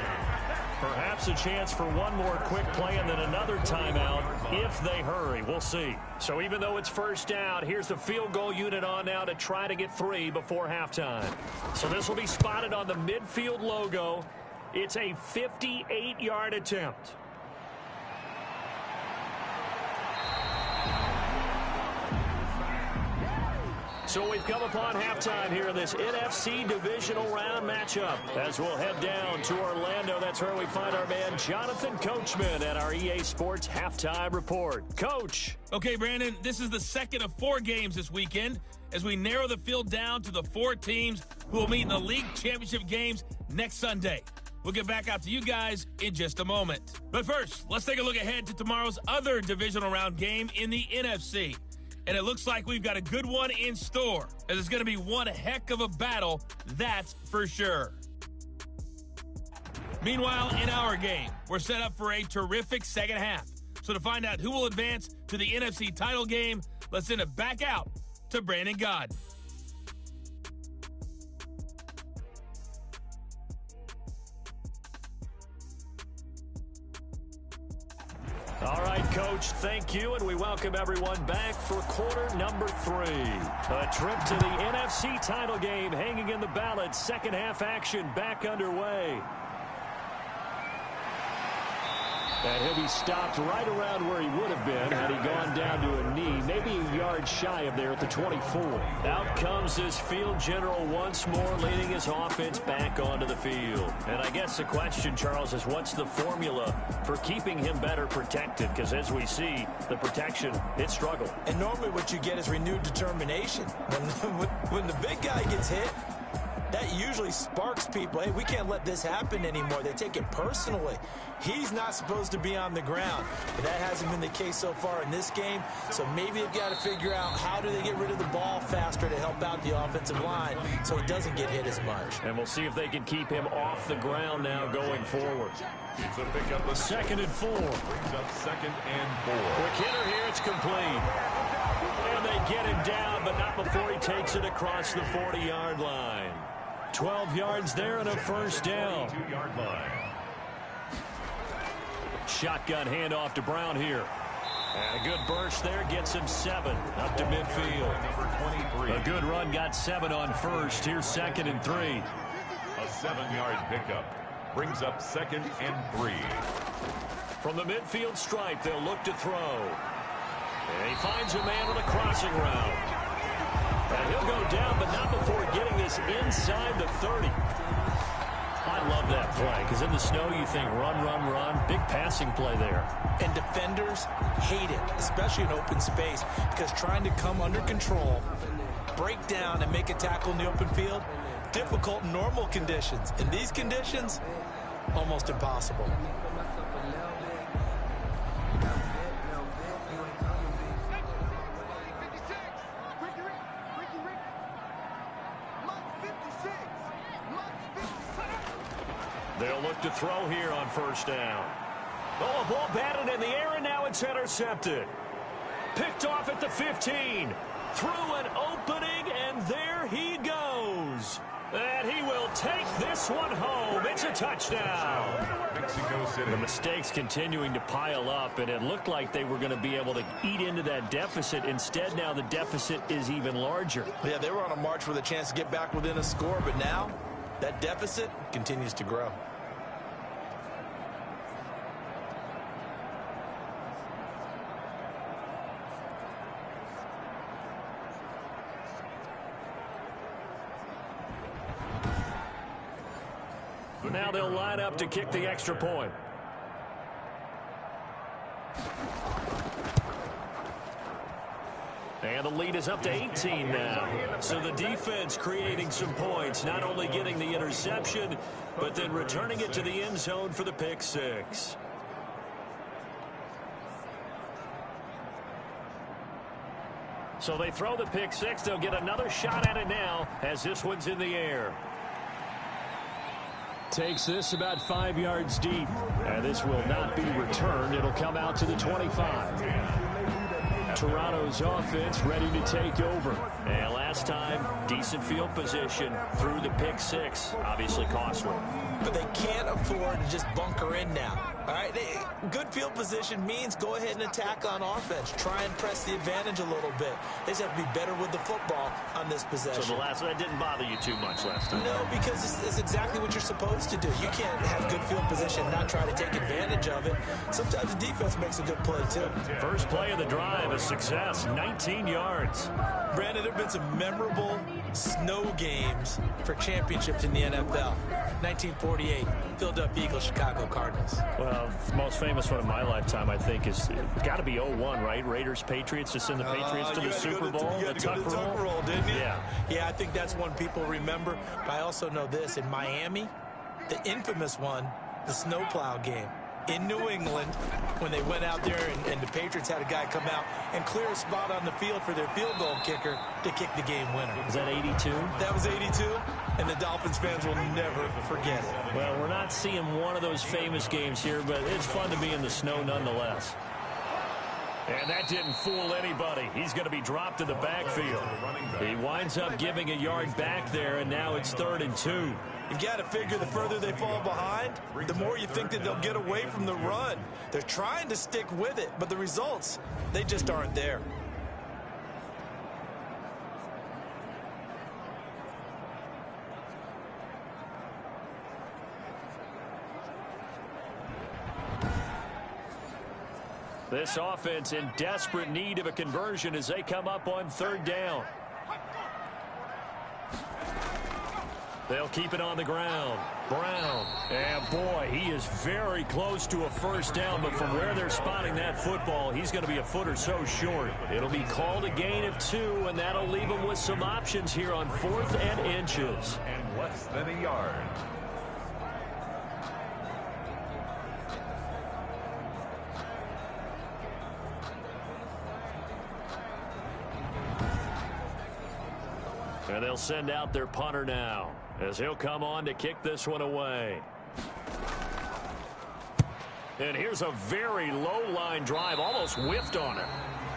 Perhaps a chance for one more quick play and then another timeout if they hurry. We'll see. So even though it's first down, here's the field goal unit on now to try to get 3 before halftime. So this will be spotted on the midfield logo. It's a 58-yard attempt. So we've come upon halftime here in this NFC Divisional round matchup. As we'll head down to Orlando, that's where we find our man Jonathan Coachman at our EA Sports Halftime Report. Coach. Okay, Brandon, this is the second of 4 games this weekend as we narrow the field down to the 4 teams who will meet in the league championship games next Sunday. We'll get back out to you guys in just a moment. But first, let's take a look ahead to tomorrow's other divisional round game in the NFC. And it looks like we've got a good one in store, as it's going to be one heck of a battle, that's for sure. Meanwhile, in our game, we're set up for a terrific second half. So to find out who will advance to the NFC title game, let's send it back out to Brandon God. All right, Coach, thank you, and we welcome everyone back for quarter number 3. A trip to the NFC title game hanging in the balance. Second half action back underway. And he'll be stopped right around where he would have been had he gone down to a knee, maybe a yard shy of there at the 24. Out comes his field general once more, leading his offense back onto the field. And I guess the question, Charles, is what's the formula for keeping him better protected? Because as we see, the protection, it struggled. And normally what you get is renewed determination. When the big guy gets hit, that usually sparks people. Hey, we can't let this happen anymore. They take it personally. He's not supposed to be on the ground. But that hasn't been the case so far in this game. So maybe they've got to figure out how do they get rid of the ball faster to help out the offensive line so he doesn't get hit as much. And we'll see if they can keep him off the ground now going forward. It's a pickup of 2nd and 4. Brings up 2nd and 4. Quick hitter here, it's complete. And they get him down, but not before he takes it across the 40-yard line. 12 yards there and a first down. 2-yard line. Shotgun handoff to Brown here. And a good burst there gets him 7 up to midfield. Number 23. A good run got 7 on first. Here's 2nd and 3. A 7-yard pickup brings up 2nd and 3. From the midfield stripe, they'll look to throw. And he finds a man on a crossing route. And he'll go down, but not before getting this inside the 30. I love that play, because in the snow you think run, run, run. Big passing play there. And defenders hate it, especially in open space, because trying to come under control break down and make a tackle in the open field, difficult in normal conditions. In these conditions, almost impossible. They'll look to throw here on first down. Oh, a ball batted in the air, and now it's intercepted. Picked off at the 15. Through an opening, and there he goes. And he will take this one home. It's a touchdown. Mexico City. The mistakes continuing to pile up, and it looked like they were going to be able to eat into that deficit. Instead, now the deficit is even larger. Yeah, they were on a march with a chance to get back within a score, but now that deficit continues to grow. Now they'll line up to kick the extra point. And the lead is up to 18 now. So the defense creating some points, not only getting the interception, but then returning it to the end zone for the pick six. So they throw the pick six. They'll get another shot at it now as this one's in the air. Takes this about 5 yards deep. And this will not be returned. It'll come out to the 25. Toronto's offense ready to take over. And last time, decent field position through the pick six. Obviously costly. But they can't afford to just bunker in now. All right, good field position means go ahead and attack on offense. Try and press the advantage a little bit. They just have to be better with the football on this possession. So the last one didn't bother you too much last time? No, because it's exactly what you're supposed to do. You can't have good field position and not try to take advantage of it. Sometimes the defense makes a good play, too. First play of the drive, a success, 19 yards. Brandon, there have been some memorable snow games for championships in the NFL. 1948, Philadelphia Eagles, Chicago Cardinals. Well, the most famous one of my lifetime, I think, is got to be 0-1, right? Raiders, Patriots, to send the Patriots to the Super Bowl. You had to go to the Tucker Roll, didn't you? Yeah. Yeah, I think that's one people remember. But I also know this. In Miami, the infamous one, the snowplow game. In New England, when they went out there and the Patriots had a guy come out and clear a spot on the field for their field goal kicker to kick the game winner. Is that 82? That was 82, and the Dolphins fans will never forget it. Well, we're not seeing one of those famous games here, but it's fun to be in the snow nonetheless. And that didn't fool anybody. He's going to be dropped in the backfield. He winds up giving a yard back there, and now it's 3rd and 2. You've got to figure the further they fall behind, the more you think that they'll get away from the run. They're trying to stick with it, but the results, they just aren't there. This offense in desperate need of a conversion as they come up on 3rd down. They'll keep it on the ground. Brown. And boy, he is very close to a first down, but from where they're spotting that football, he's going to be a foot or so short. It'll be called a gain of 2, and that'll leave him with some options here on 4th and inches. And less than a yard. And they'll send out their punter now as he'll come on to kick this one away. And here's a very low line drive, almost whiffed on it.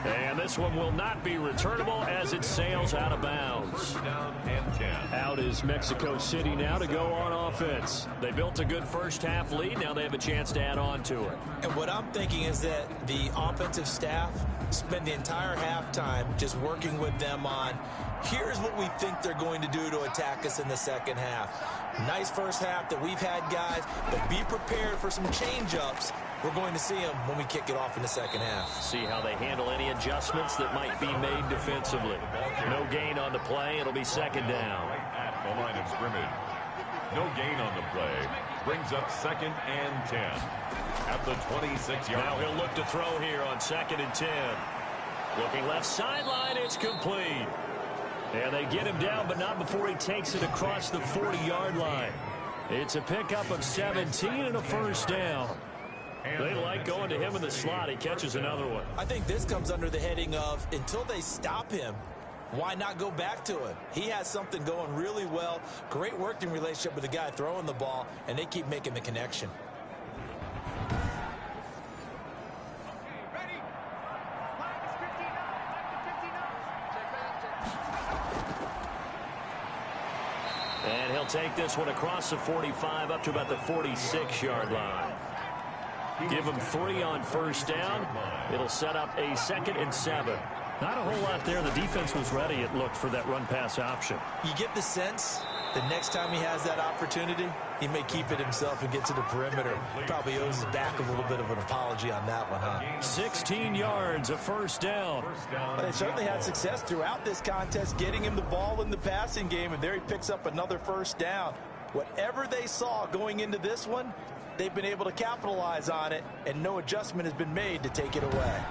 And this one will not be returnable as it sails out of bounds. Down and 10. Out is Mexico City now to go on offense. They built a good first half lead. Now they have a chance to add on to it. And what I'm thinking is that the offensive staff spend the entire halftime just working with them on, here's what we think they're going to do to attack us in the second half. Nice first half that we've had, guys, but be prepared for some change-ups. We're going to see them when we kick it off in the second half. See how they handle any adjustments that might be made defensively. No gain on the play. It'll be 2nd down. Right at the line of scrimmage. No gain on the play. Brings up 2nd and 10. At the 26-yard. Now he'll look to throw here on 2nd and 10. Looking left sideline. It's complete. And they get him down, but not before he takes it across the 40-yard line. It's a pickup of 17 and a first down. They like going to him in the slot. He catches another one. I think this comes under the heading of until they stop him, why not go back to him? He has something going really well. Great working relationship with the guy throwing the ball, and they keep making the connection. And he'll take this one across the 45 up to about the 46-yard line. Give him 3 on first down. It'll set up a 2nd and 7. Not a whole lot there. The defense was ready, it looked, for that run-pass option. You get the sense the next time he has that opportunity, he may keep it himself and get to the perimeter. Probably owes his back a little bit of an apology on that one, huh? 16 yards, a first down. But they certainly had success throughout this contest getting him the ball in the passing game, and there he picks up another first down. Whatever they saw going into this one, they've been able to capitalize on it, and no adjustment has been made to take it away.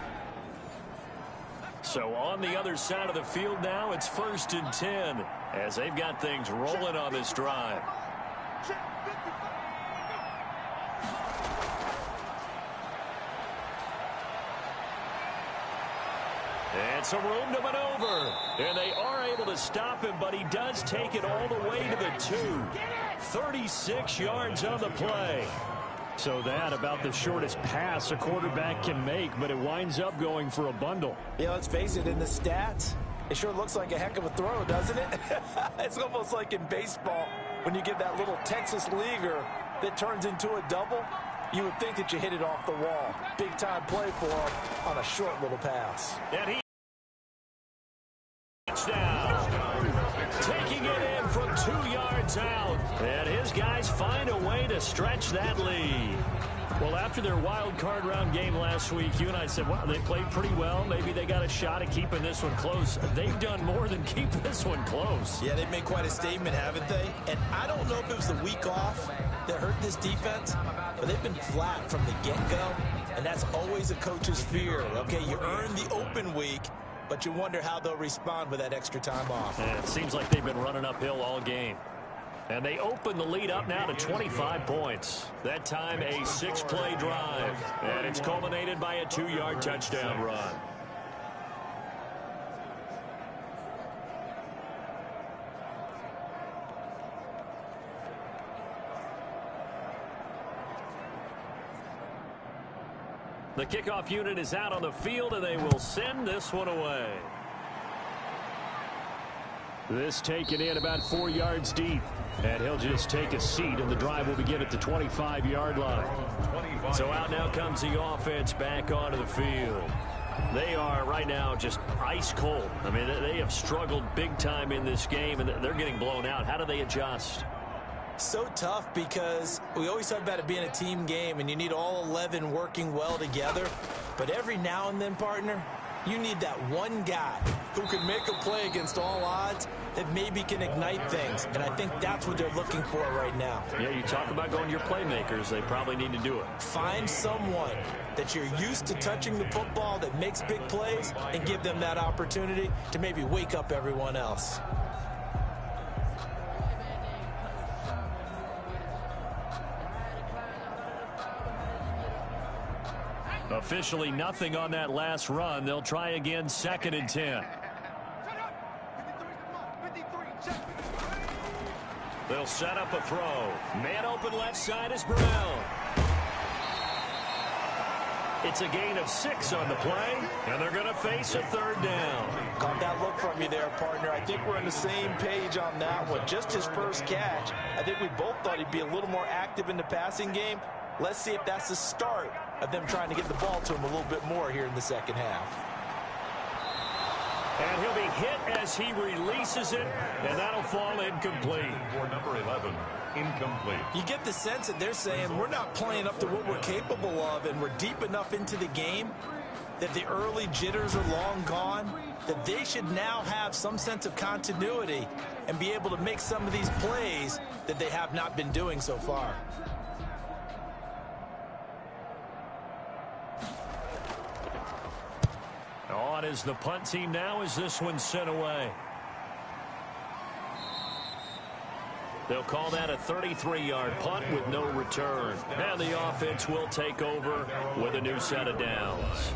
So on the other side of the field now, it's 1st and 10 as they've got things rolling on this drive. And some room to maneuver. And they are able to stop him, but he does take it all the way to the 2. 36 yards on the play. So that about the shortest pass a quarterback can make, but it winds up going for a bundle. Yeah, let's face it, in the stats, it sure looks like a heck of a throw, doesn't it? It's almost like in baseball when you get that little Texas leaguer that turns into a double. You would think that you hit it off the wall. Big time play for him on a short little pass. And he touchdown. Taking it in from 2 yards out. And his guys find a way to stretch that lead. Well, after their wild card round game last week, you and I said, wow, they played pretty well. Maybe they got a shot at keeping this one close. They've done more than keep this one close. Yeah, they've made quite a statement, haven't they? And I don't know if it was the week off that hurt this defense, but they've been flat from the get-go, and that's always a coach's fear. Okay, you earn the open week, but you wonder how they'll respond with that extra time off. And it seems like they've been running uphill all game. And they open the lead up now to 25 points. That time a 6-play drive. And it's culminated by a 2-yard touchdown run. The kickoff unit is out on the field, and they will send this one away. This taken in about 4 yards deep. And he'll just take a seat, and the drive will begin at the 25-yard line. So out now comes the offense back onto the field. They are right now just ice cold. I mean, they have struggled big time in this game, and they're getting blown out. How do they adjust? So tough because we always talk about it being a team game, and you need all 11 working well together. But every now and then, partner, you need that one guy who can make a play against all odds that maybe can ignite things. And I think that's what they're looking for right now. Yeah, you talk about going to your playmakers. They probably need to do it. Find someone that you're used to touching the football that makes big plays and give them that opportunity to maybe wake up everyone else. Officially nothing on that last run. They'll try again, 2nd and 10. They'll set up a throw. Man open left side is Brown. It's a gain of 6 on the play, and they're going to face a 3rd down. Caught that look from you there, partner. I think we're on the same page on that one. Just his first catch. I think we both thought he'd be a little more active in the passing game. Let's see if that's the start of them trying to get the ball to him a little bit more here in the second half. And he'll be hit as he releases it, and that'll fall incomplete. For number 11, incomplete. You get the sense that they're saying we're not playing up to what we're capable of, and we're deep enough into the game that the early jitters are long gone, that they should now have some sense of continuity and be able to make some of these plays that they have not been doing so far. On is the punt team now as this one's sent away. They'll call that a 33-yard punt with no return. And the offense will take over with a new set of downs.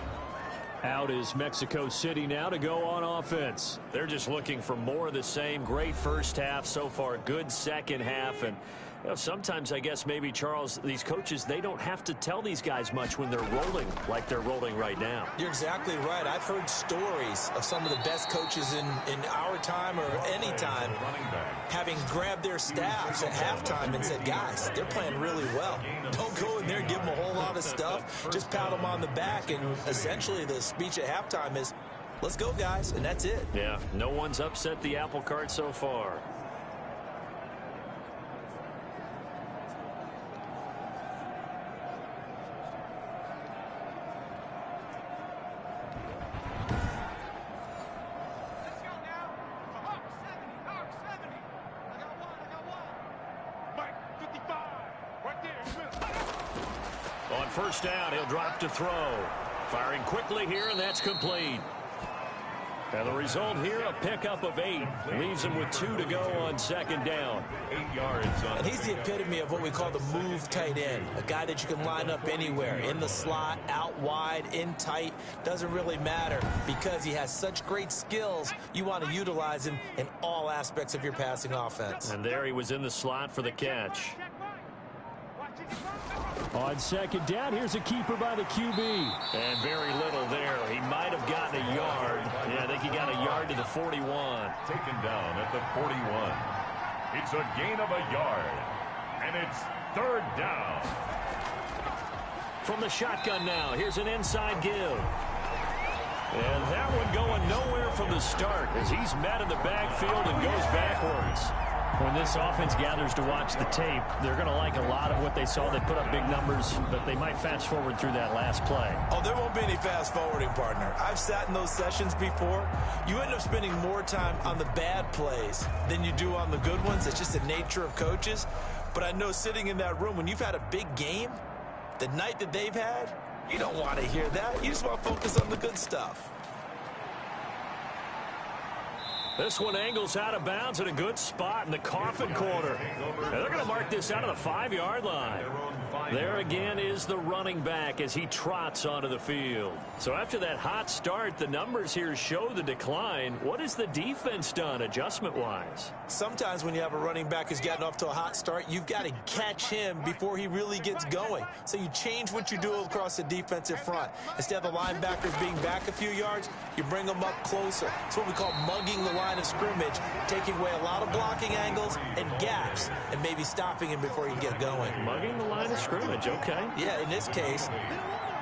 Out is Mexico City now to go on offense. They're just looking for more of the same. Great first half so far. Good second half. And you know, sometimes I guess maybe, Charles, these coaches, they don't have to tell these guys much when they're rolling like they're rolling right now. You're exactly right. I've heard stories of some of the best coaches in our time or any time having grabbed their staffs at halftime and said, guys, they're playing really well. Don't go in there and give them a whole lot of stuff. Just pat them on the back. And essentially the speech at halftime is, let's go, guys, and that's it. Yeah, no one's upset the apple cart so far. On first down, he'll drop to throw. Firing quickly here, and that's complete. And the result here, a pickup of 8. Leaves him with 2 to go on second down. 8 yards on. And he's the epitome of what we call the move tight end. A guy that you can line up anywhere. In the slot, out wide, in tight. Doesn't really matter because he has such great skills. You want to utilize him in all aspects of your passing offense. And there he was in the slot for the catch. On second down, here's a keeper by the QB. And very little there. He might have gotten a yard. Yeah, I think he got a yard to the 41. Taken down at the 41. It's a gain of a yard. And it's third down. From the shotgun now, here's an inside give. And that one going nowhere from the start as he's met in the backfield and goes backwards. When this offense gathers to watch the tape, they're going to like a lot of what they saw. They put up big numbers, but they might fast forward through that last play. Oh, there won't be any fast forwarding, partner. I've sat in those sessions before. You end up spending more time on the bad plays than you do on the good ones. It's just the nature of coaches. But I know sitting in that room, when you've had a big game, the night that they've had, you don't want to hear that. You just want to focus on the good stuff. This one angles out of bounds at a good spot in the coffin corner. And they're going to mark this out of the 5-yard line. There again is the running back as he trots onto the field. So after that hot start, the numbers here show the decline. What has the defense done adjustment-wise? Sometimes when you have a running back who's gotten off to a hot start, you've got to catch him before he really gets going. So you change what you do across the defensive front. Instead of the linebackers being back a few yards, you bring them up closer. It's what we call mugging the line of scrimmage, taking away a lot of blocking angles and gaps, and maybe stopping him before he can get going. Mugging the line of scrimmage, okay. Yeah, in this case.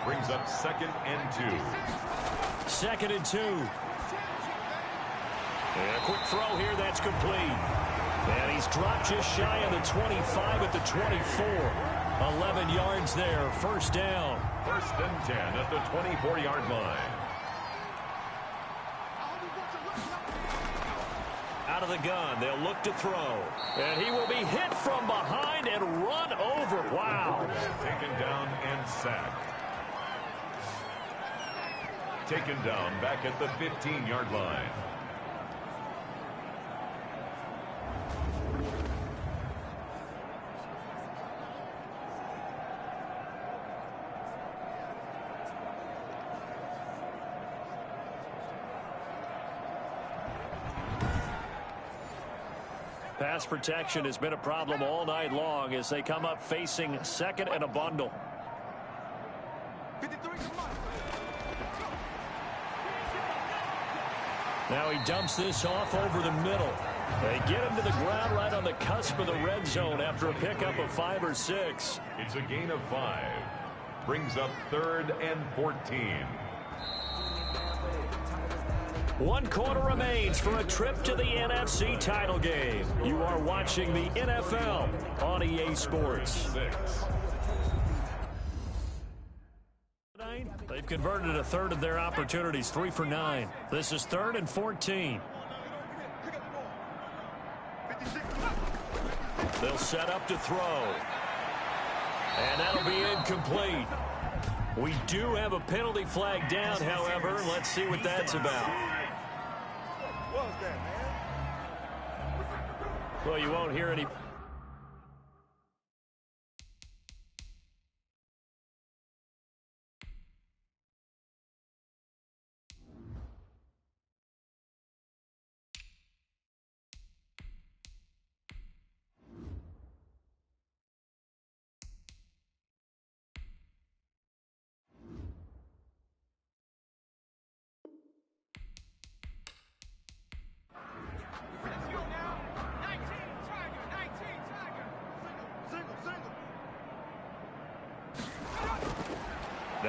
Brings up 2nd and 2. 2nd and 2. And a quick throw here, that's complete. And he's dropped just shy of the 25 at the 24. 11 yards there, first down. 1st and 10 at the 24-yard line. Out of the gun, they'll look to throw. And he will be hit from behind and run over. Wow. Taken down and sacked. Taken down back at the 15-yard line. Pass protection has been a problem all night long as they come up facing 2nd and a bundle. Now he dumps this off over the middle. They get him to the ground right on the cusp of the red zone after a pickup of 5 or 6. It's a gain of 5. Brings up 3rd and 14. 1 quarter remains for a trip to the NFC title game. You are watching the NFL on EA Sports. They've converted a third of their opportunities, 3 for 9. This is 3rd and 14. They'll set up to throw. And that'll be incomplete. We do have a penalty flag down, however. Let's see what that's about. Well, you won't hear any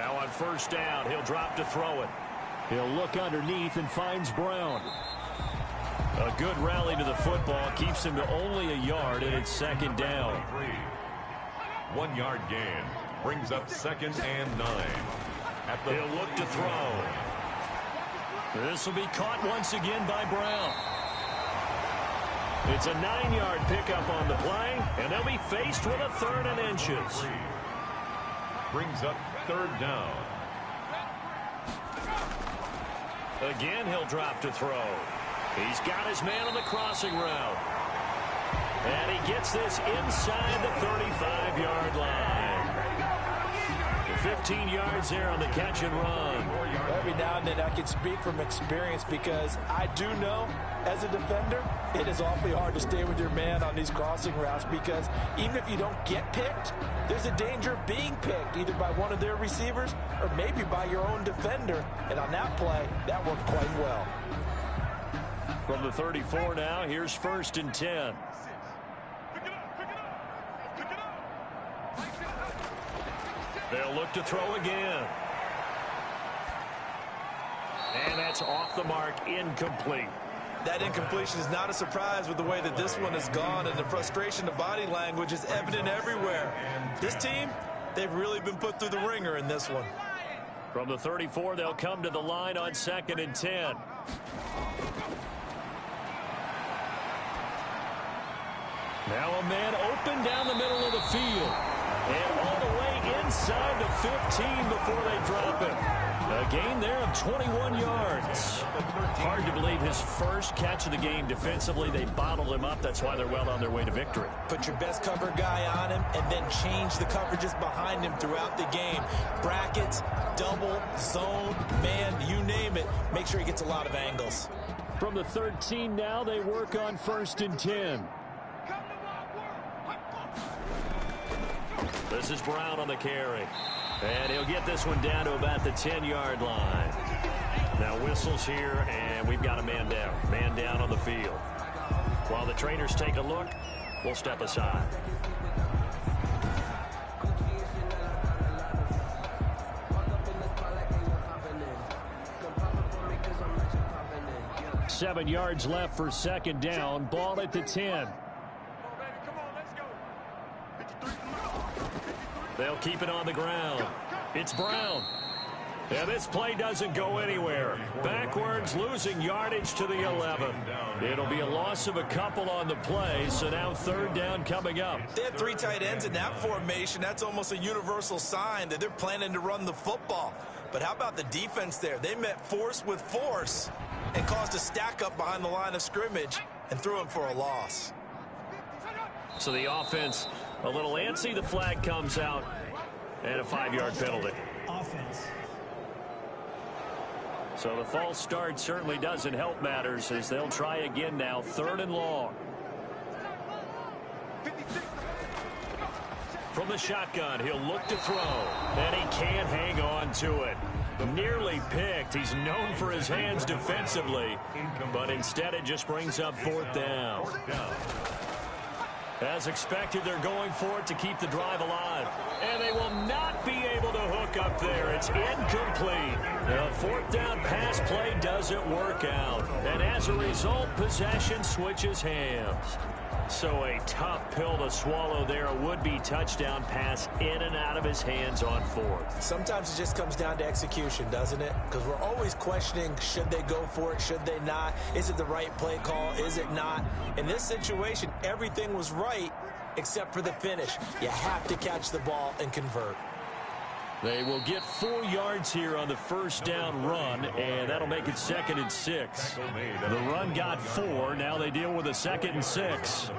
Now on first down, he'll drop to throw it. He'll look underneath and finds Brown. A good rally to the football keeps him to only a yard, and it's second down. 1 yard gain brings up 2nd and 9. He'll look to throw. This will be caught once again by Brown. It's a 9-yard pickup on the play, and they'll be faced with a 3rd and inches. Brings up 3rd down. Again, he'll drop to throw. He's got his man on the crossing route. And he gets this inside the 35-yard line. 15 yards there on the catch and run. Every now and then I can speak from experience because I do know as a defender it is awfully hard to stay with your man on these crossing routes because even if you don't get picked, there's a danger of being picked either by one of their receivers or maybe by your own defender. And on that play, that worked quite well. From the 34 now, here's 1st and 10. They'll look to throw again. And that's off the mark, incomplete. That incompletion is not a surprise with the way that this one has gone, and the frustration of body language is evident everywhere. This team, they've really been put through the ringer in this one. From the 34, they'll come to the line on 2nd and 10. Now a man open down the middle of the field. And all the way inside the 15 before they drop him. A gain there of 21 yards. Hard to believe his first catch of the game defensively. They bottled him up. That's why they're well on their way to victory. Put your best cover guy on him and then change the coverages behind him throughout the game. Brackets, double, zone, man, you name it. Make sure he gets a lot of angles. From the 13 now, they work on 1st and 10. This is Brown on the carry. And he'll get this one down to about the 10-yard line. Now whistles here, and we've got a man down. Man down on the field. While the trainers take a look, we'll step aside. Seven yards left for 2nd down. Ball at the 10. They'll keep it on the ground. It's Brown. And this play doesn't go anywhere. Backwards, losing yardage to the 11. It'll be a loss of a couple on the play, so now 3rd down coming up. They have 3 tight ends in that formation. That's almost a universal sign that they're planning to run the football. But how about the defense there? They met force with force and caused a stack up behind the line of scrimmage and threw him for a loss. So the offense a little antsy. The flag comes out and a 5-yard penalty. Offense. So the false start certainly doesn't help matters as they'll try again now. 3rd and long. From the shotgun, he'll look to throw. And he can't hang on to it. Nearly picked. He's known for his hands defensively. But instead it just brings up 4th down. As expected, they're going for it to keep the drive alive. And they will not be able to hook up there. It's incomplete. The 4th down pass play doesn't work out. And as a result, possession switches hands. So a tough pill to swallow there. A would-be touchdown pass in and out of his hands on 4th. Sometimes it just comes down to execution, doesn't it? Because we're always questioning, should they go for it, should they not? Is it the right play call, is it not? In this situation, everything was right except for the finish. You have to catch the ball and convert. They will get 4 yards here on the 1st down run, and that'll make it 2nd and 6. The run got 4. Now they deal with a 2nd and 6.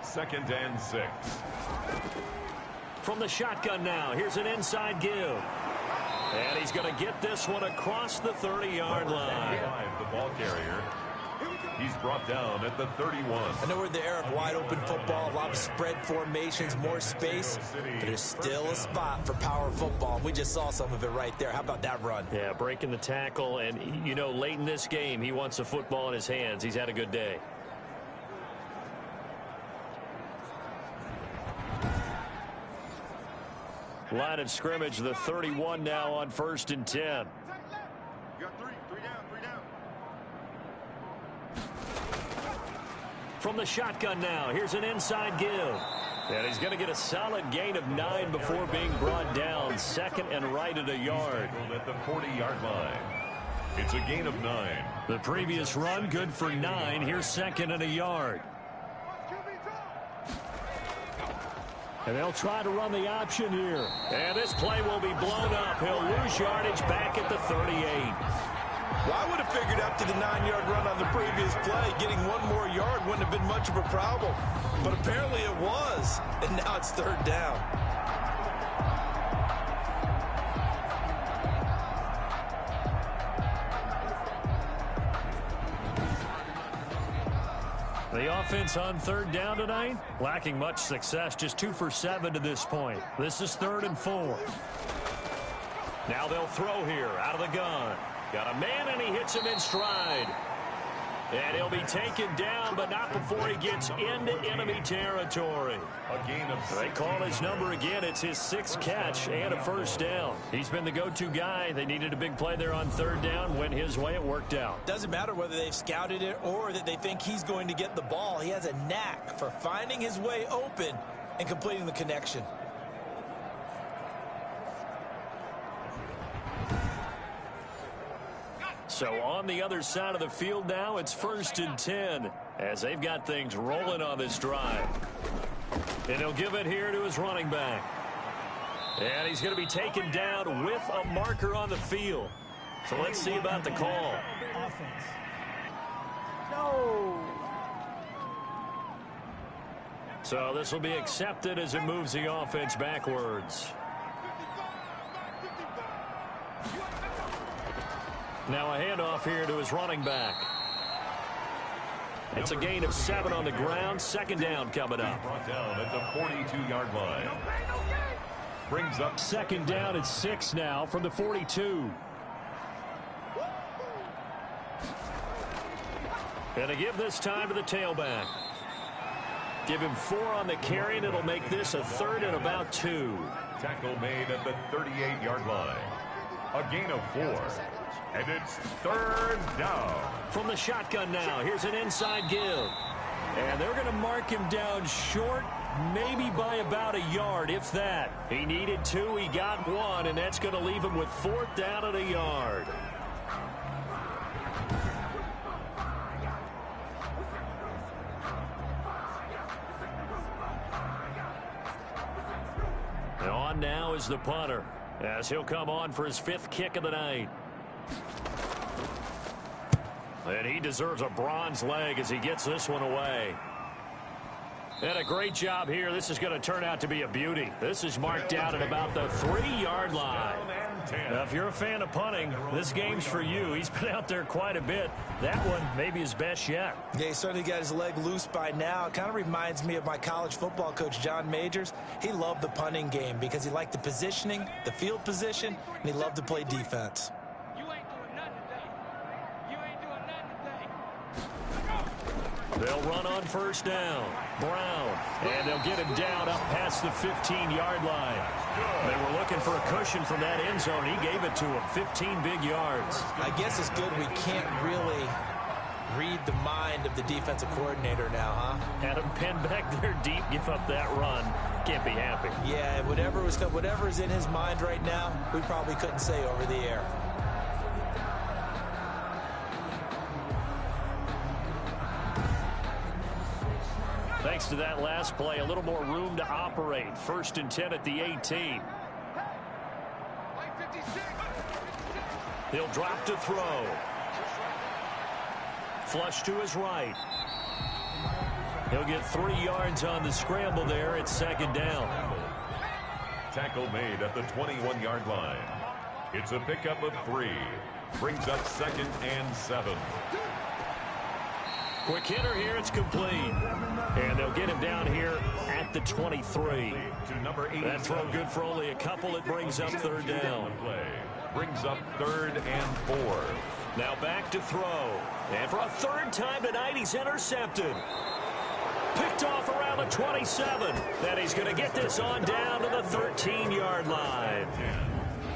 2nd and 6. From the shotgun now, here's an inside give. And he's going to get this one across the 30-yard line. The ball carrier. He's brought down at the 31. I know we're in the era of wide-open football, a lot of spread formations, more space, but there's still a spot for power football. We just saw some of it right there. How about that run? Yeah, breaking the tackle, and, you know, late in this game, he wants the football in his hands. He's had a good day. Line of scrimmage, the 31 now on 1st and 10. You got three down. From the shotgun now, here's an inside give. And he's going to get a solid gain of 9 before being brought down. Second and right at a yard. At the 40-yard line. It's a gain of 9. The previous run, good for 9. Here's second and a yard. And they'll try to run the option here. And this play will be blown up. He'll lose yardage back at the 38. Well, I would have figured after the 9-yard run on the previous play, getting one more yard wouldn't have been much of a problem. But apparently it was. And now it's 3rd down. The offense on 3rd down tonight, lacking much success, just 2 for 7 to this point. This is 3rd and 4. Now they'll throw here out of the gun. Got a man, and he hits him in stride. And he'll be taken down, but not before he gets into enemy territory. A gain of They call his number again. It's his 6th catch and a 1st down. He's been the go-to guy. They needed a big play there on 3rd down. Went his way. It worked out. Doesn't matter whether they've scouted it or that they think he's going to get the ball. He has a knack for finding his way open and completing the connection. So on the other side of the field now, it's 1st and 10 as they've got things rolling on this drive. And he'll give it here to his running back. And he's going to be taken down with a marker on the field. So let's see about the call. Offense. So this will be accepted as it moves the offense backwards. Now a handoff here to his running back. It's a gain of 7 on the ground. 2nd down coming up. Brought down at the 42-yard line. Brings up 2nd down at 6 now from the 42. And to give this time to the tailback. Give him 4 on the carry, and it'll make this a 3rd and about 2. tackle made at the 38-yard line. A gain of 4. And it's 3rd down. From the shotgun now, here's an inside give. And they're going to mark him down short, maybe by about a yard, if that. He needed 2, he got 1, and that's going to leave him with 4th down at a yard. And on now is the punter, as he'll come on for his 5th kick of the night. And he deserves a bronze leg as he gets this one away. And a great job here. This is going to turn out to be a beauty. This is marked out at about the 3-yard line. Now, if you're a fan of punting, this game's for you. He's been out there quite a bit. That one maybe his best yet. Yeah, he certainly got his leg loose by now. It kind of reminds me of my college football coach, John Majors. He loved the punting game because he liked the positioning, the field position, and he loved to play defense. They'll run on 1st down. Brown. And they'll get him down up past the 15-yard line. They were looking for a cushion from that end zone. He gave it to him. 15 big yards. I guess it's good we can't really read the mind of the defensive coordinator now, huh? Had him pinned back there deep, give up that run. Can't be happy. Yeah, whatever is in his mind right now, we probably couldn't say over the air. Thanks to that last play, a little more room to operate. 1st and 10 at the 18. He'll drop to throw. Flush to his right. He'll get 3 yards on the scramble there. It's 2nd down. Tackle made at the 21-yard line. It's a pickup of 3. Brings up 2nd and 7. Quick hitter here. It's complete. And they'll get him down here at the 23. To number 8. That throw good for only a couple. It brings up 3rd down. Brings up 3rd and 4. Now back to throw. And for a 3rd time tonight, he's intercepted. Picked off around the 27. Then he's going to get this on down to the 13-yard line.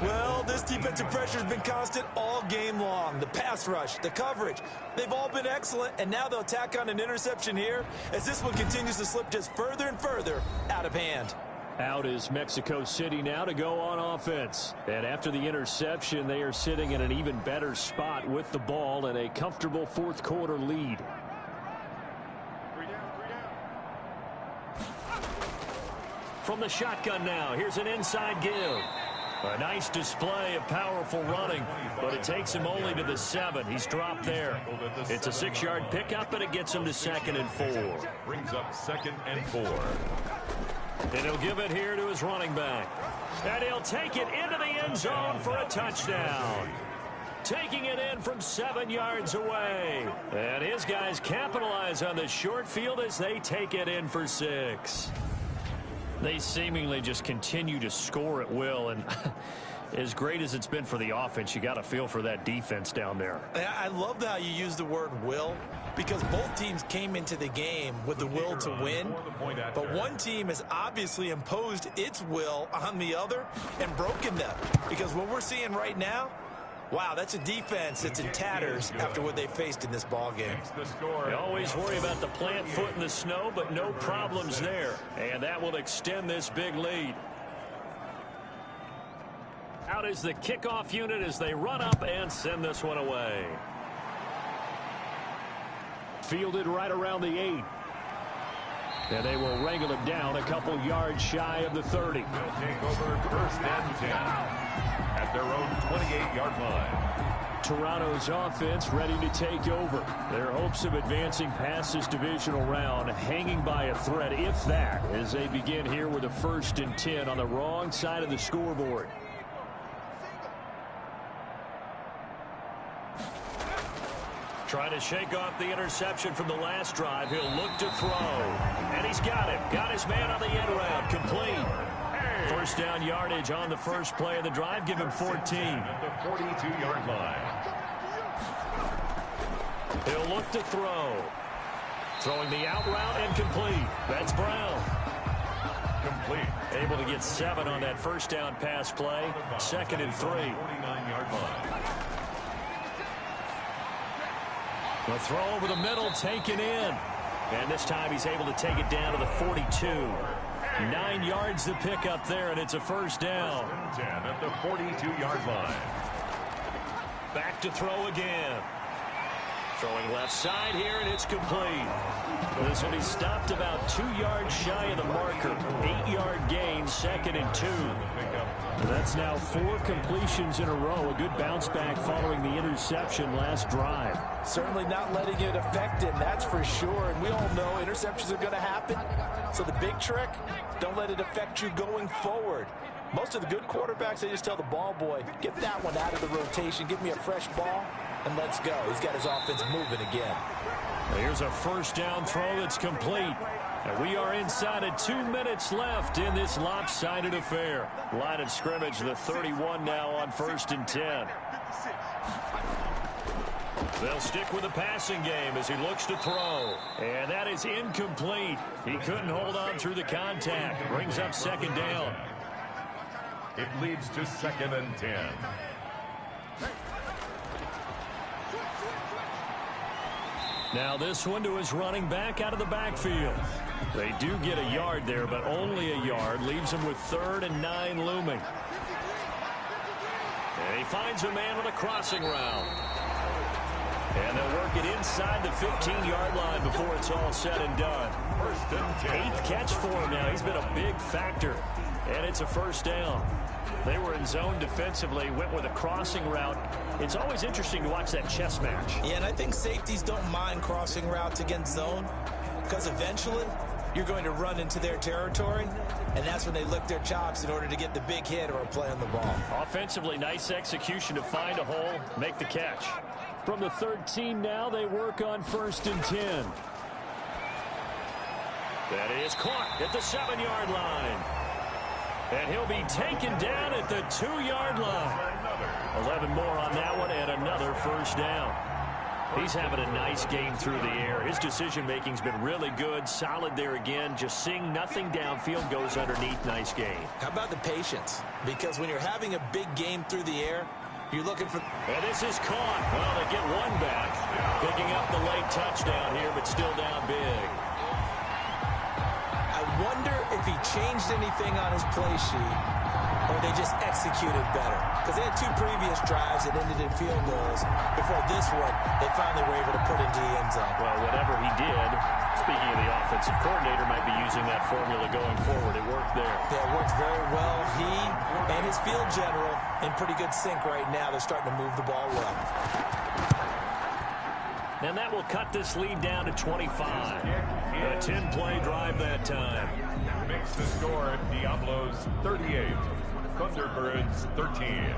Well, this defensive pressure has been constant all game long. The pass rush, the coverage, they've all been excellent, and now they'll tack on an interception here as this one continues to slip just further and further out of hand. Out is Mexico City now to go on offense. And after the interception, they are sitting in an even better spot with the ball and a comfortable fourth quarter lead. From the shotgun now, here's an inside give. A nice display of powerful running, but it takes him only to the 7. He's dropped there. It's a 6-yard pickup, and it gets him to 2nd and 4. Brings up 2nd and 4. And he'll give it here to his running back. And he'll take it into the end zone for a touchdown. Taking it in from 7 yards away. And his guys capitalize on the short field as they take it in for 6. They seemingly just continue to score at will, and as great as it's been for the offense, you got to feel for that defense down there. I love how you use the word will, because both teams came into the game with the will to win, but one team has obviously imposed its will on the other and broken them, because what we're seeing right now, wow, that's a defense that's in tatters after what they faced in this ball game. You always worry about the plant foot in the snow, but no problems there. And that will extend this big lead. Out is the kickoff unit as they run up and send this one away. Fielded right around the 8. And they will wrangle him down a couple yards shy of the 30. They'll take over 1st and 10 at their own 28-yard line. Toronto's offense ready to take over. Their hopes of advancing past this divisional round hanging by a thread, if that, as they begin here with a 1st and 10 on the wrong side of the scoreboard. Trying to shake off the interception from the last drive. He'll look to throw. And he's got it. Got his man on the end route. Complete. 1st down yardage on the first play of the drive. Give him 14. At the 42-yard line. He'll look to throw. Throwing the out route and complete. That's Brown. Complete. Able to get 7 on that 1st down pass play. 2nd and 3. 49-yard line. The throw over the middle, taken in. And this time he's able to take it down to the 42. 9 yards to pick up there, and it's a 1st down. 10 at the 42-yard line. Back to throw again. Throwing left side here, and it's complete. This one he stopped about 2 yards shy of the marker. 8-yard gain, 2nd and 2. That's now 4 completions in a row. A good bounce back following the interception last drive. Certainly not letting it affect him, that's for sure. And we all know interceptions are going to happen. So the big trick, don't let it affect you going forward. Most of the good quarterbacks, they just tell the ball boy, get that one out of the rotation, give me a fresh ball, and let's go. He's got his offense moving again. Here's a 1st down throw that's complete. And we are inside of 2 minutes left in this lopsided affair. Line of scrimmage, the 31 now on 1st and 10. They'll stick with the passing game as he looks to throw. And that is incomplete. He couldn't hold on through the contact. Brings up 2nd down. It leads to 2nd and 10. Now this one to his running back out of the backfield. They do get a yard there, but only a yard. Leaves him with 3rd and 9 looming. And he finds a man with a crossing route. And they'll work it inside the 15-yard line before it's all said and done. 1st and 10. 8th catch for him now. He's been a big factor. And it's a 1st down. They were in zone defensively, went with a crossing route. It's always interesting to watch that chess match. Yeah, and I think safeties don't mind crossing routes against zone because eventually you're going to run into their territory, and that's when they lick their chops in order to get the big hit or a play on the ball. Offensively, nice execution to find a hole, make the catch. From the 13 now, they work on 1st and 10. That is caught at the 7-yard line. And he'll be taken down at the 2-yard line. 11 more on that one and another 1st down. He's having a nice game through the air. His decision-making's been really good, solid there again. Just seeing nothing downfield, goes underneath. Nice game. How about the patience? Because when you're having a big game through the air, you're looking for... And this is caught. Well, they get one back. Picking up the late touchdown here, but still down big. I wonder if he changed anything on his play sheet, or they just executed better. Because they had 2 previous drives that ended in field goals. Before this one, they finally were able to put into the end zone. Well, whatever he did, speaking of the offensive coordinator, might be using that formula going forward. It worked there. Yeah, it worked very well. He and his field general in pretty good sync right now. They're starting to move the ball well. And that will cut this lead down to 25. A 10-play drive that time. Makes the score Diablos 38, Thunderbirds 13.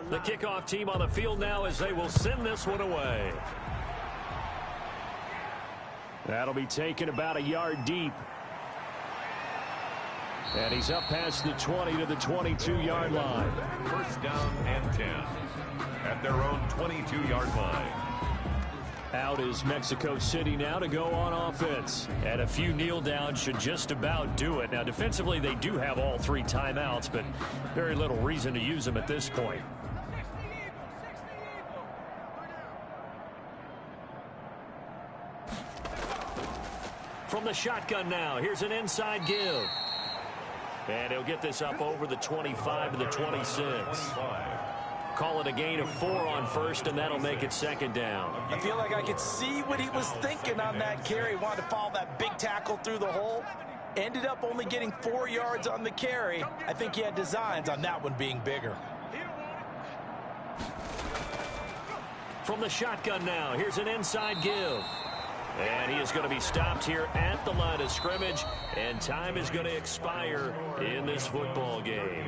The kickoff team on the field now as they will send this one away. That'll be taken about a yard deep. And he's up past the 20 to the 22-yard line. First down and 10 at their own 22-yard line. Out is Mexico City now to go on offense. And a few kneel downs should just about do it. Now, defensively, they do have all 3 timeouts, but very little reason to use them at this point. From the shotgun now, here's an inside give. And he'll get this up over the 25 to the 26. Call it a gain of 4 on first, and that'll make it second down. I feel like I could see what he was thinking on that carry. Wanted to follow that big tackle through the hole. Ended up only getting 4 yards on the carry. I think he had designs on that one being bigger. From the shotgun now, here's an inside give. And he is going to be stopped here at the line of scrimmage, and time is going to expire in this football game.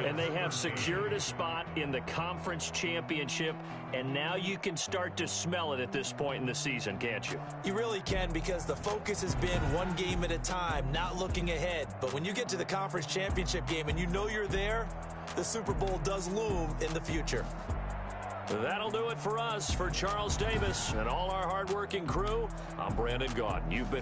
And they have secured a spot in the conference championship, and now you can start to smell it at this point in the season, can't you? You really can, because the focus has been one game at a time, not looking ahead. But when you get to the conference championship game and you know you're there, the Super Bowl does loom in the future. That'll do it for us. For Charles Davis and all our hardworking crew, I'm Brandon Gaudin. You've been